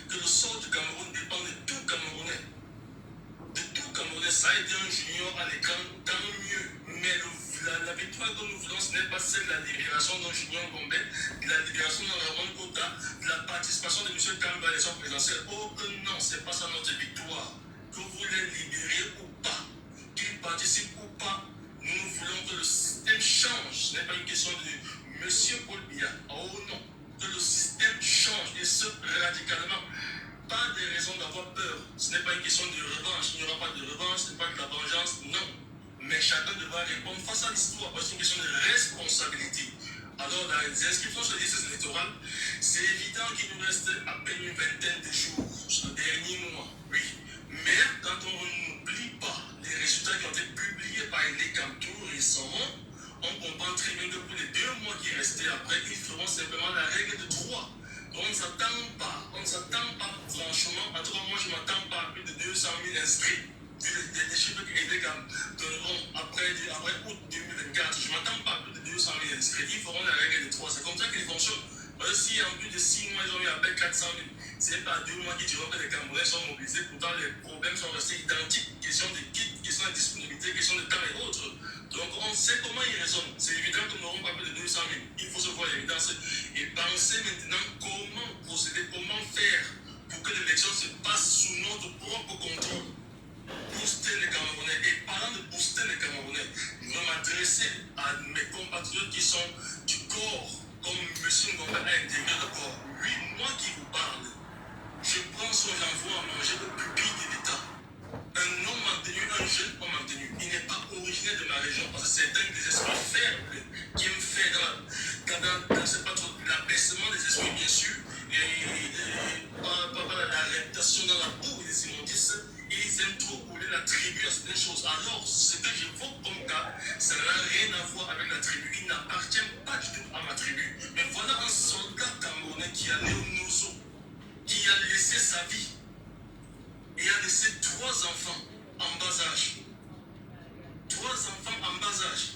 Que le sort du Cameroun dépend de tout Camerounais. De tout Camerounais. Ça a été un junior à l'écran, tant mieux. Mais la victoire que nous voulons, ce n'est pas celle de la libération d'un junior Gombe, de la libération d'un Ramon Kota, de la participation de M. Kamba à l'élection présidentielle. Oh que non, ce n'est pas ça notre victoire. Que vous les libérez ou pas, qu'ils participent ou pas, nous voulons que le système change. Ce n'est pas une question de M. Paul Biya. Oh non, que le système change et ce radicalement. Pas de raison d'avoir peur. Ce n'est pas une question de revanche. Il n'y aura pas de revanche, ce n'est pas de la vengeance, non. Mais chacun devra répondre face à l'histoire, parce que c'est une question de responsabilité. Alors, dans les inscriptions sur les listes électorales, c'est évident qu'il nous reste à peine une vingtaine de jours, ce dernier mois, oui. Mais quand on n'oublie pas les résultats qui ont été publiés par l'ECAM tout récemment, on comprend très bien que pour les 2 mois qui restaient après, ils feront simplement la règle de 3. On ne s'attend pas, franchement, en tout cas moi je ne m'attends pas à plus de 200 000 inscrits. Les chiffres que les gars donneront après août 2024, je ne m'attends pas à plus de 200 000 inscrits. Ils feront la règle de 3, c'est comme ça qu'ils fonctionnent. Si en plus de 6 mois ils ont eu à peine 400 000, c'est pas 2 mois qui diront que les Camerounais sont mobilisés, pourtant les problèmes sont restés identiques. Question de kit, question de disponibilité, question de temps et autres. Donc on sait comment ils raisonnent. C'est évident que nous n'aurons pas plus de 200 000. Il faut se voir l'évidence et penser maintenant comment procéder, comment faire pour que l'élection se passe sous notre propre contrôle. Booster les Camerounais. Et parlant de booster les Camerounais, je vais m'adresser à mes compatriotes qui sont du corps, comme M. Ngombe a intégré le corps. Oui, moi qui vous parle, je prends son envoi à manger le pupille de l'État. Un homme maintenu, un jeune homme maintenu. Il n'est pas originaire de ma région parce que c'est un des esprits faibles qui me fait c'est pas trop l'abaissement des esprits, bien sûr, et la réputation dans la boue des immondices. Ils aiment trop couler la tribu à certaines choses. Alors, ce que j'évoque comme cas, ça n'a rien à voir avec la tribu. Il n'appartient pas du tout à ma tribu. Mais voilà un soldat camerounais qui a né au Nozo, qui a laissé sa vie et a laissé 3 enfants en bas âge. 3 enfants en bas âge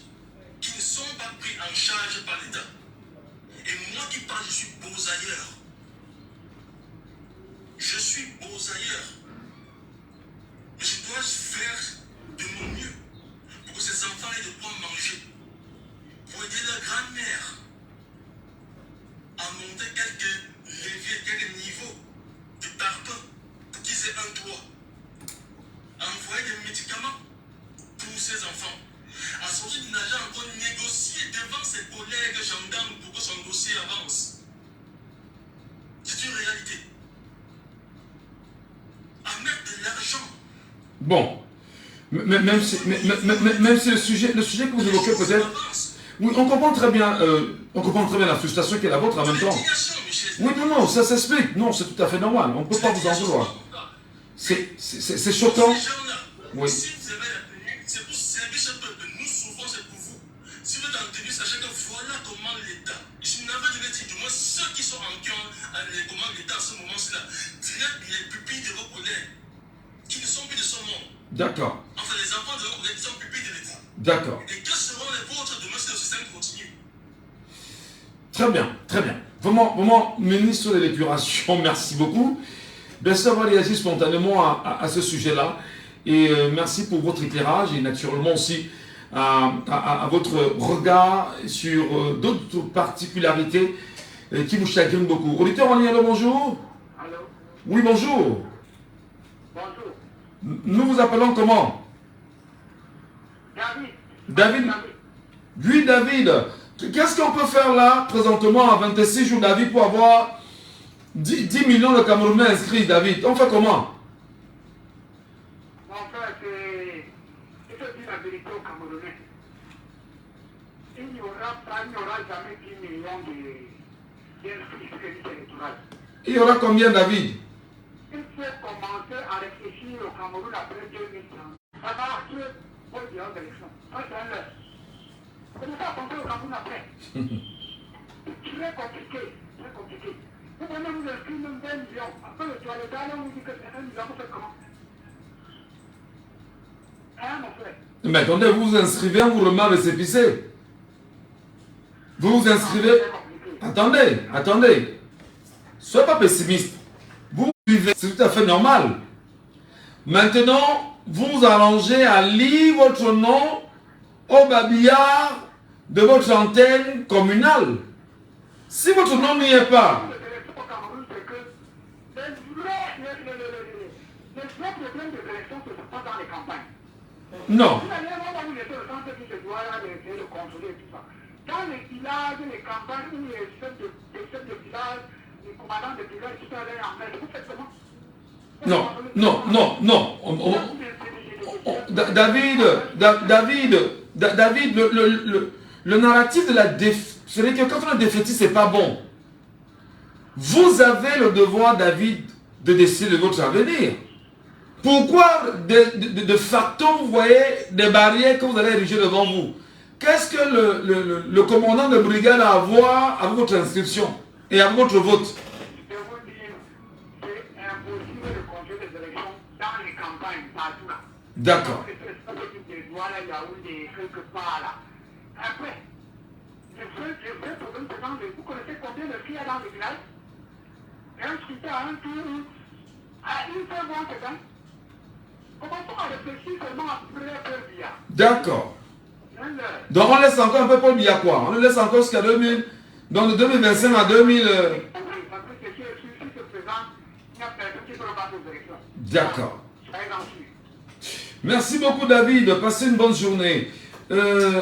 qui ne sont pas pris en charge par l'État. Et moi qui parle, je suis beausailleur. Je suis beausailleur. Mais je dois faire de mon mieux pour que ces enfants aient de quoi manger, pour aider leur grand-mère à monter quelques leviers, quelques niveaux de parpaing pour qu'ils aient un toit, envoyer des médicaments pour ces enfants. À sortir du nageur, encore négocier devant ses collègues gendarmes pour que son dossier avance. C'est une réalité. À mettre de l'argent. Bon, même si le sujet que vous évoquez peut-être, oui, on comprend très bien la frustration qui est la vôtre en même temps. Oui, non, ça s'explique. Non, c'est tout à fait normal. On ne peut pas vous en vouloir. C'est choquant. Oui. Si vous avez la tenue, c'est pour servir ce peuple. Nous souffrons, c'est pour vous. Si vous êtes en tenue, sachez que voilà comment l'État, je n'avais jamais dit, du moins ceux qui sont en cœur, comment l'État à ce moment-là, traite les pupilles de vos collègues qui ne sont plus de ce monde. D'accord. Enfin, les enfants de vos collègues qui sont pupilles de l'État. D'accord. Et que seront les vôtres demain si le système continue? Très bien, très bien. Vraiment, ministre de l'Épuration, merci beaucoup. Bien sûr, on va réagir spontanément à ce sujet-là. Et merci pour votre éclairage et naturellement aussi à votre regard sur d'autres particularités qui vous chagrinent beaucoup. Auditeur en ligne, allô, bonjour. Allô? Oui, bonjour. Bonjour. Nous vous appelons comment? David. Oui, David. Qu'est-ce qu'on peut faire là, présentement, à 26 jours, David, pour avoir 10 millions de Camerounais inscrits, David? On fait comment? Mon frère, il faut dire la vérité aux Camerounais. Il n'y aura jamais 10 millions d'inscrits sur les listes électorales. Il y aura combien, David? Il faut commencer à réfléchir au Cameroun après 2030. Ça va marcher pour les élections. Ça, c'est un leurre. Vous ne pouvez pas penser au Cameroun après. C'est très compliqué. Très compliqué. Vous prenez vous inscrire même 20 millions. Après le toilettage, on vous dit que c'est 1 million, vous faites comment? Hein, mon frère? Mais attendez, vous vous inscrivez, on vous remet à récépissé. Vous vous inscrivez. Attendez. Soyez pas pessimiste. Vous vivez, c'est tout à fait normal. Maintenant, vous vous arrangez à lire votre nom au babillard de votre antenne communale. Si votre nom n'y est pas, non. Dans les villages, les campagnes, les chefs de village, les commandants de village qui sont allés en mer, vous faites comment? Non. David, le narratif de la défaite, c'est que quand on est défaitiste, c'est pas bon. Vous avez le devoir, David, de décider de votre avenir. Pourquoi de facto vous voyez des barrières que vous allez ériger devant vous? Qu'est-ce que le commandant de brigade a à voir avec votre inscription et avec votre vote? Je vais vous dire, c'est impossible de conduire les élections dans les campagnes, partout là. D'accord. C'est des doigts là, Yaoundé, quelque part là. Après, le vrai problème, c'est dans vous connaissez combien de filles il y a dans le village? Un scrutin à un tour, à une seule voix, c'est bien. Commençons à réfléchir seulement à plusieurs biens. D'accord. Donc on laisse encore un peu Paul Biya quoi. On le laisse encore jusqu'à 2000. Donc de 2025 à 2000. D'accord. Merci beaucoup David. Passez une bonne journée.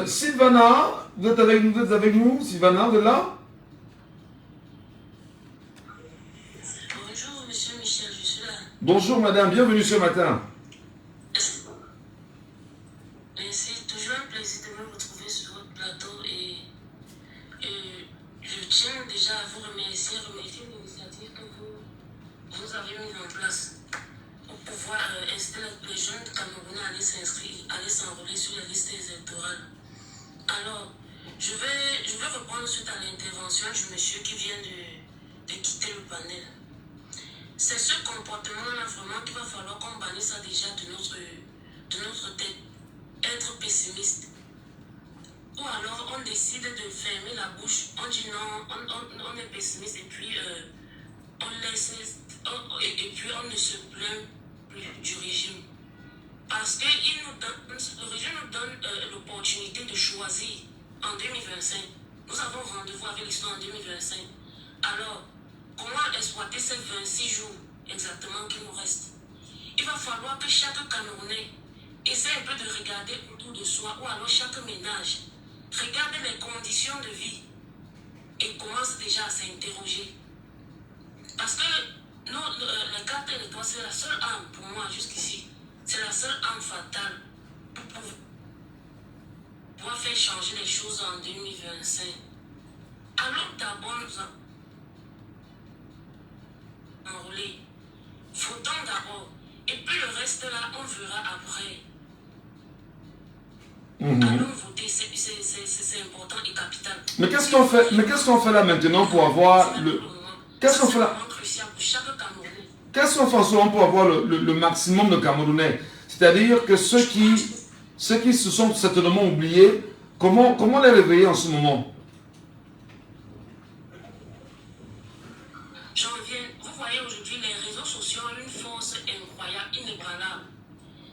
Sylvana, vous êtes avec nous? Sylvana, vous êtes là? Bonjour monsieur Michel, je suis là. Bonjour madame, bienvenue ce matin. C'est toujours un plaisir de me retrouver sur votre plateau et je tiens déjà à vous remercier l'initiative que vous avez mise en place pour pouvoir inciter les jeunes Camerounais à aller s'inscrire, à aller s'enrôler sur les listes électorales. Alors, je vais reprendre suite à l'intervention du monsieur qui vient de quitter le panel. C'est ce comportement-là vraiment qu'il va falloir qu'on bannisse ça déjà de notre tête. Être pessimiste. Ou alors on décide de fermer la bouche, on dit non, on est pessimiste et puis on laisse et puis on ne se plaint plus du régime. Parce que le régime nous donne l'opportunité de choisir en 2025. Nous avons rendez-vous avec l'histoire en 2025. Alors, comment exploiter ces 26 jours exactement qui nous restent? Il va falloir que chaque Camerounais essaie un peu de regarder autour de soi, ou alors chaque ménage regarde les conditions de vie et commence déjà à s'interroger. Parce que la carte électorale, c'est la seule arme pour moi jusqu'ici. C'est la seule arme fatale pour pouvoir faire changer les choses en 2025. Alors d'abord nous enrôler. Votons d'abord. Et puis le reste là, on verra après. Allons voter, c'est important et capital. Mais qu'est-ce qu'on fait? Là maintenant pour avoir le... Qu'est-ce qu'on fait là? Qu'est-ce qu'on fait en ce moment pour avoir le maximum de Camerounais? C'est-à-dire que ceux qui se sont certainement oubliés, comment les réveiller en ce moment? J'en viens. Vous voyez aujourd'hui, les réseaux sociaux ont une force incroyable, inébranlable.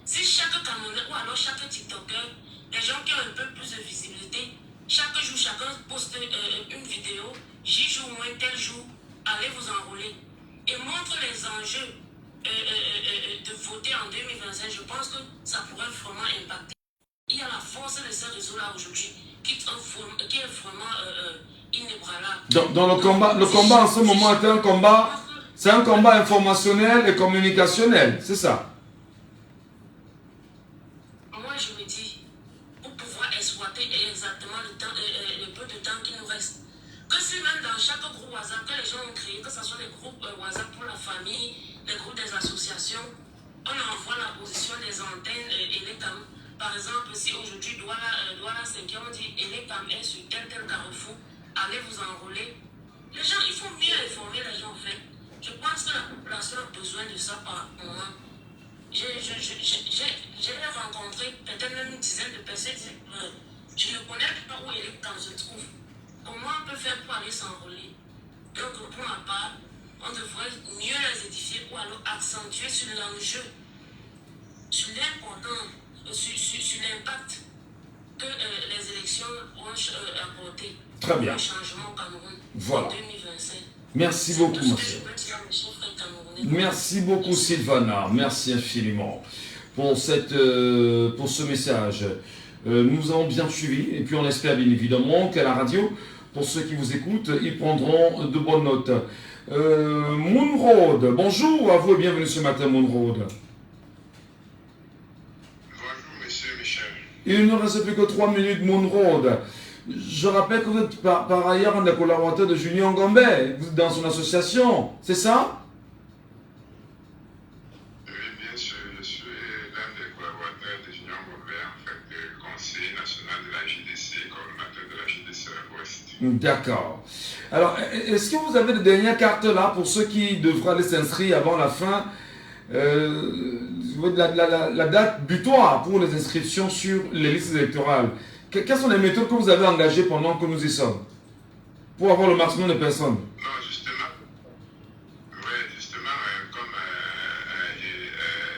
Si chaque Camerounais ou alors chaque TikToker, les gens qui ont un peu plus de visibilité, chaque jour chacun poste une vidéo, j'y joue moins tel jour, allez vous enrôler. Et montre les enjeux de voter en 2025. Je pense que ça pourrait vraiment impacter. Il y a la force de ces réseaux-là aujourd'hui qui est vraiment inébranlable. Donc le combat en ce moment est un combat, c'est un combat informationnel et communicationnel, c'est ça? Moi je me dis, pour pouvoir exploiter exactement le peu de temps qui nous reste, que si même dans chaque groupe WhatsApp que les gens ont créé, que ce soit les groupes WhatsApp pour la famille, les groupes des associations, on envoie la position des antennes et les cam. Par exemple, si aujourd'hui Douala 5e, on dit et les cam est sur tel carrefour, allez vous enrôler. Les gens, il faut mieux informer les gens en fait. Je pense que la population a besoin de ça par moment. j'ai rencontré peut-être même une dizaine de personnes qui disent je ne connais pas où elle est quand je trouve. Comment on peut faire pour aller s'enrôler? Donc, pour ma part, on devrait mieux les édifier ou alors accentuer sur l'enjeu, sur l'important, sur l'impact que les élections ont apporté. Très bien. Le changement au Cameroun Voilà. en 2025. Merci beaucoup, ma chère. Merci beaucoup, Sylvana. Merci infiniment pour ce message. Nous avons bien suivi et puis on espère bien évidemment qu'à la radio, pour ceux qui vous écoutent, ils prendront de bonnes notes. Moonroad, bonjour à vous et bienvenue ce matin, Moonroad. Bonjour, monsieur Michel. Il ne reste plus que 3 minutes, Moonroad. Je rappelle que vous êtes par ailleurs un des collaborateurs de Julien Ngombe, vous êtes dans son association, c'est ça? Oui, bien sûr, je suis l'un des collaborateurs de Julien Ngombe, en fait, conseiller national de la JDC, coordonnateur de la JDC à l'Ouest. D'accord. Alors, est-ce que vous avez de dernières cartes là pour ceux qui devraient aller s'inscrire avant la fin la date butoir pour les inscriptions sur les listes électorales? Quelles sont les méthodes que vous avez engagées pendant que nous y sommes pour avoir le maximum de personnes? Non, justement, comme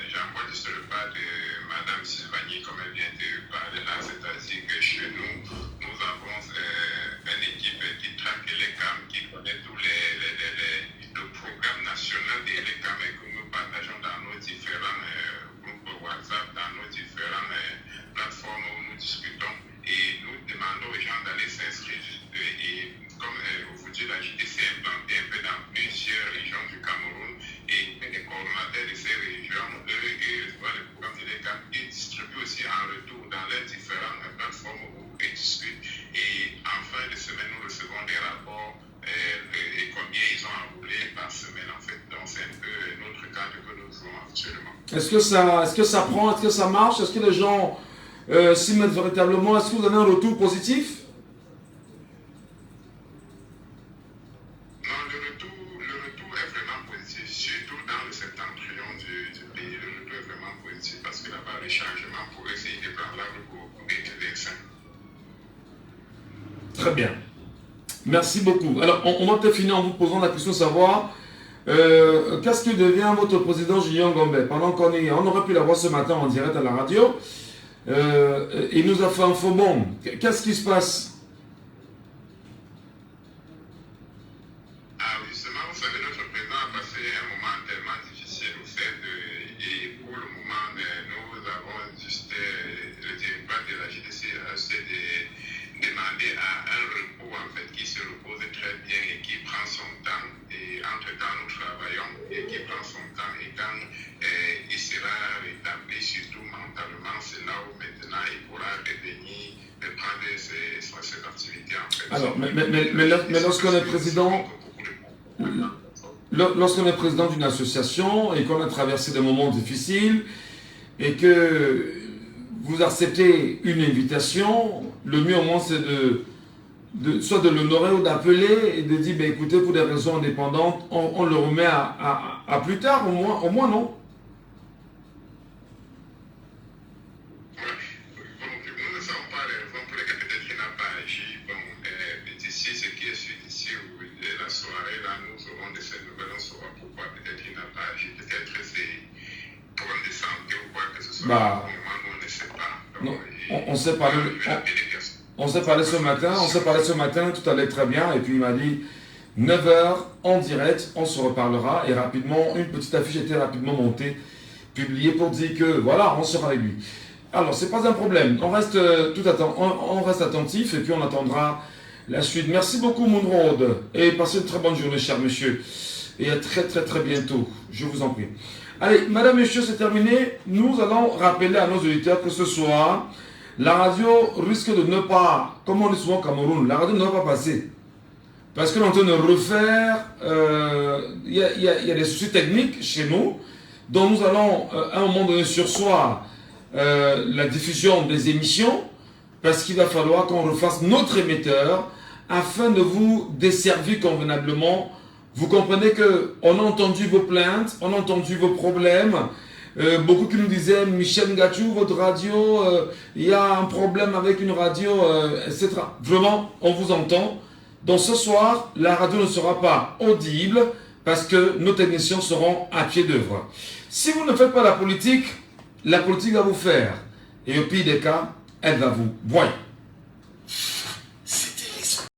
j'envoie juste le pas de Madame Sylvanie, comme elle vient de parler là, c'est-à-dire que chez nous, nous avons une équipe qui traque les CAM, qui connaît tous le programme national des LECAM et que nous partageons dans nos différents groupes WhatsApp, dans nos différentes plateformes où nous discutons. Et nous demandons aux gens d'aller s'inscrire. Et comme aujourd'hui, la JDC est implantée un peu dans plusieurs régions du Cameroun. Et les coordonnateurs de ces régions, eux, ils voient le programme de l'ECAM, ils distribuent aussi en retour dans les différentes plateformes où ils discutent. Et en fin de semaine, nous recevons des rapports et combien ils ont enroulé par semaine, en fait. Donc, c'est un peu notre cadre que nous jouons actuellement. Est-ce que ça prend, est-ce que ça marche? Est-ce que les gens s'y mettent véritablement? Est-ce que vous avez un retour positif? Non, le retour est vraiment positif, surtout dans le septentrion du pays. Le retour est vraiment positif parce que là-bas, les changements pourraient essayer de prendre la route pour 2025. Très bien. Merci beaucoup. Alors, on va peut-être finir en vous posant la question de savoir qu'est-ce que devient votre président Julien Ngombe? Pendant on aurait pu l'avoir ce matin en direct à la radio. Il nous a fait un faux bon. Qu'est-ce qui se passe? Ah oui, justement, vous savez, notre président a passé un moment tellement difficile au fait et pour le moment, nous avons juste le directeur de la JDC a demandé à un repos en fait qui se repose très bien et qui prend son temps. Et entre-temps, nous travaillons et qui prend son temps. Et quand il sera rétabli, surtout mentalement, c'est là où maintenant il pourra revenir et prendre cette activité en fait. Alors, mais lorsqu'on est président, d'une association et qu'on a traversé des moments difficiles et que vous acceptez une invitation, le mieux au moins c'est soit de l'honorer ou d'appeler et de dire ben, écoutez, pour des raisons indépendantes, on le remet à plus tard, au moins non? Nous ne savons pas les raisons pour lesquelles peut-être il n'a pas agi. Bon, d'ici, ce qui est sûr d'ici, la soirée, là, nous aurons de ces nouvelles, on saura pourquoi peut-être il n'a pas agi. Peut-être c'est problème de santé ou quoi que ce soit. Bah, pour le moment, nous, on ne sait pas. Non, Donc, on s'est parlé ce matin, tout allait très bien, et puis il m'a dit 9h en direct, on se reparlera, et rapidement, une petite affiche était rapidement montée, publiée pour dire que voilà, on sera avec lui. Alors, c'est pas un problème, on reste attentif, et puis on attendra la suite. Merci beaucoup, Moonroad, et passez une très bonne journée, cher monsieur, et à très très très bientôt, je vous en prie. Allez, madame, monsieur, c'est terminé. Nous allons rappeler à nos auditeurs que ce soir, la radio risque de ne pas, comme on dit souvent au Cameroun, la radio ne va pas passer. Parce que l'on est en train de refaire, il y a des soucis techniques chez nous, dont nous allons à un moment donné sursoir la diffusion des émissions, parce qu'il va falloir qu'on refasse notre émetteur afin de vous desservir convenablement. Vous comprenez qu'on a entendu vos plaintes, on a entendu vos problèmes, Beaucoup qui nous disaient, Michel Ngachou, votre radio, il y a un problème avec une radio, etc. Vraiment, on vous entend. Donc ce soir, la radio ne sera pas audible parce que nos techniciens seront à pied d'œuvre. Si vous ne faites pas la politique va vous faire. Et au pire des cas, elle va vous broyer.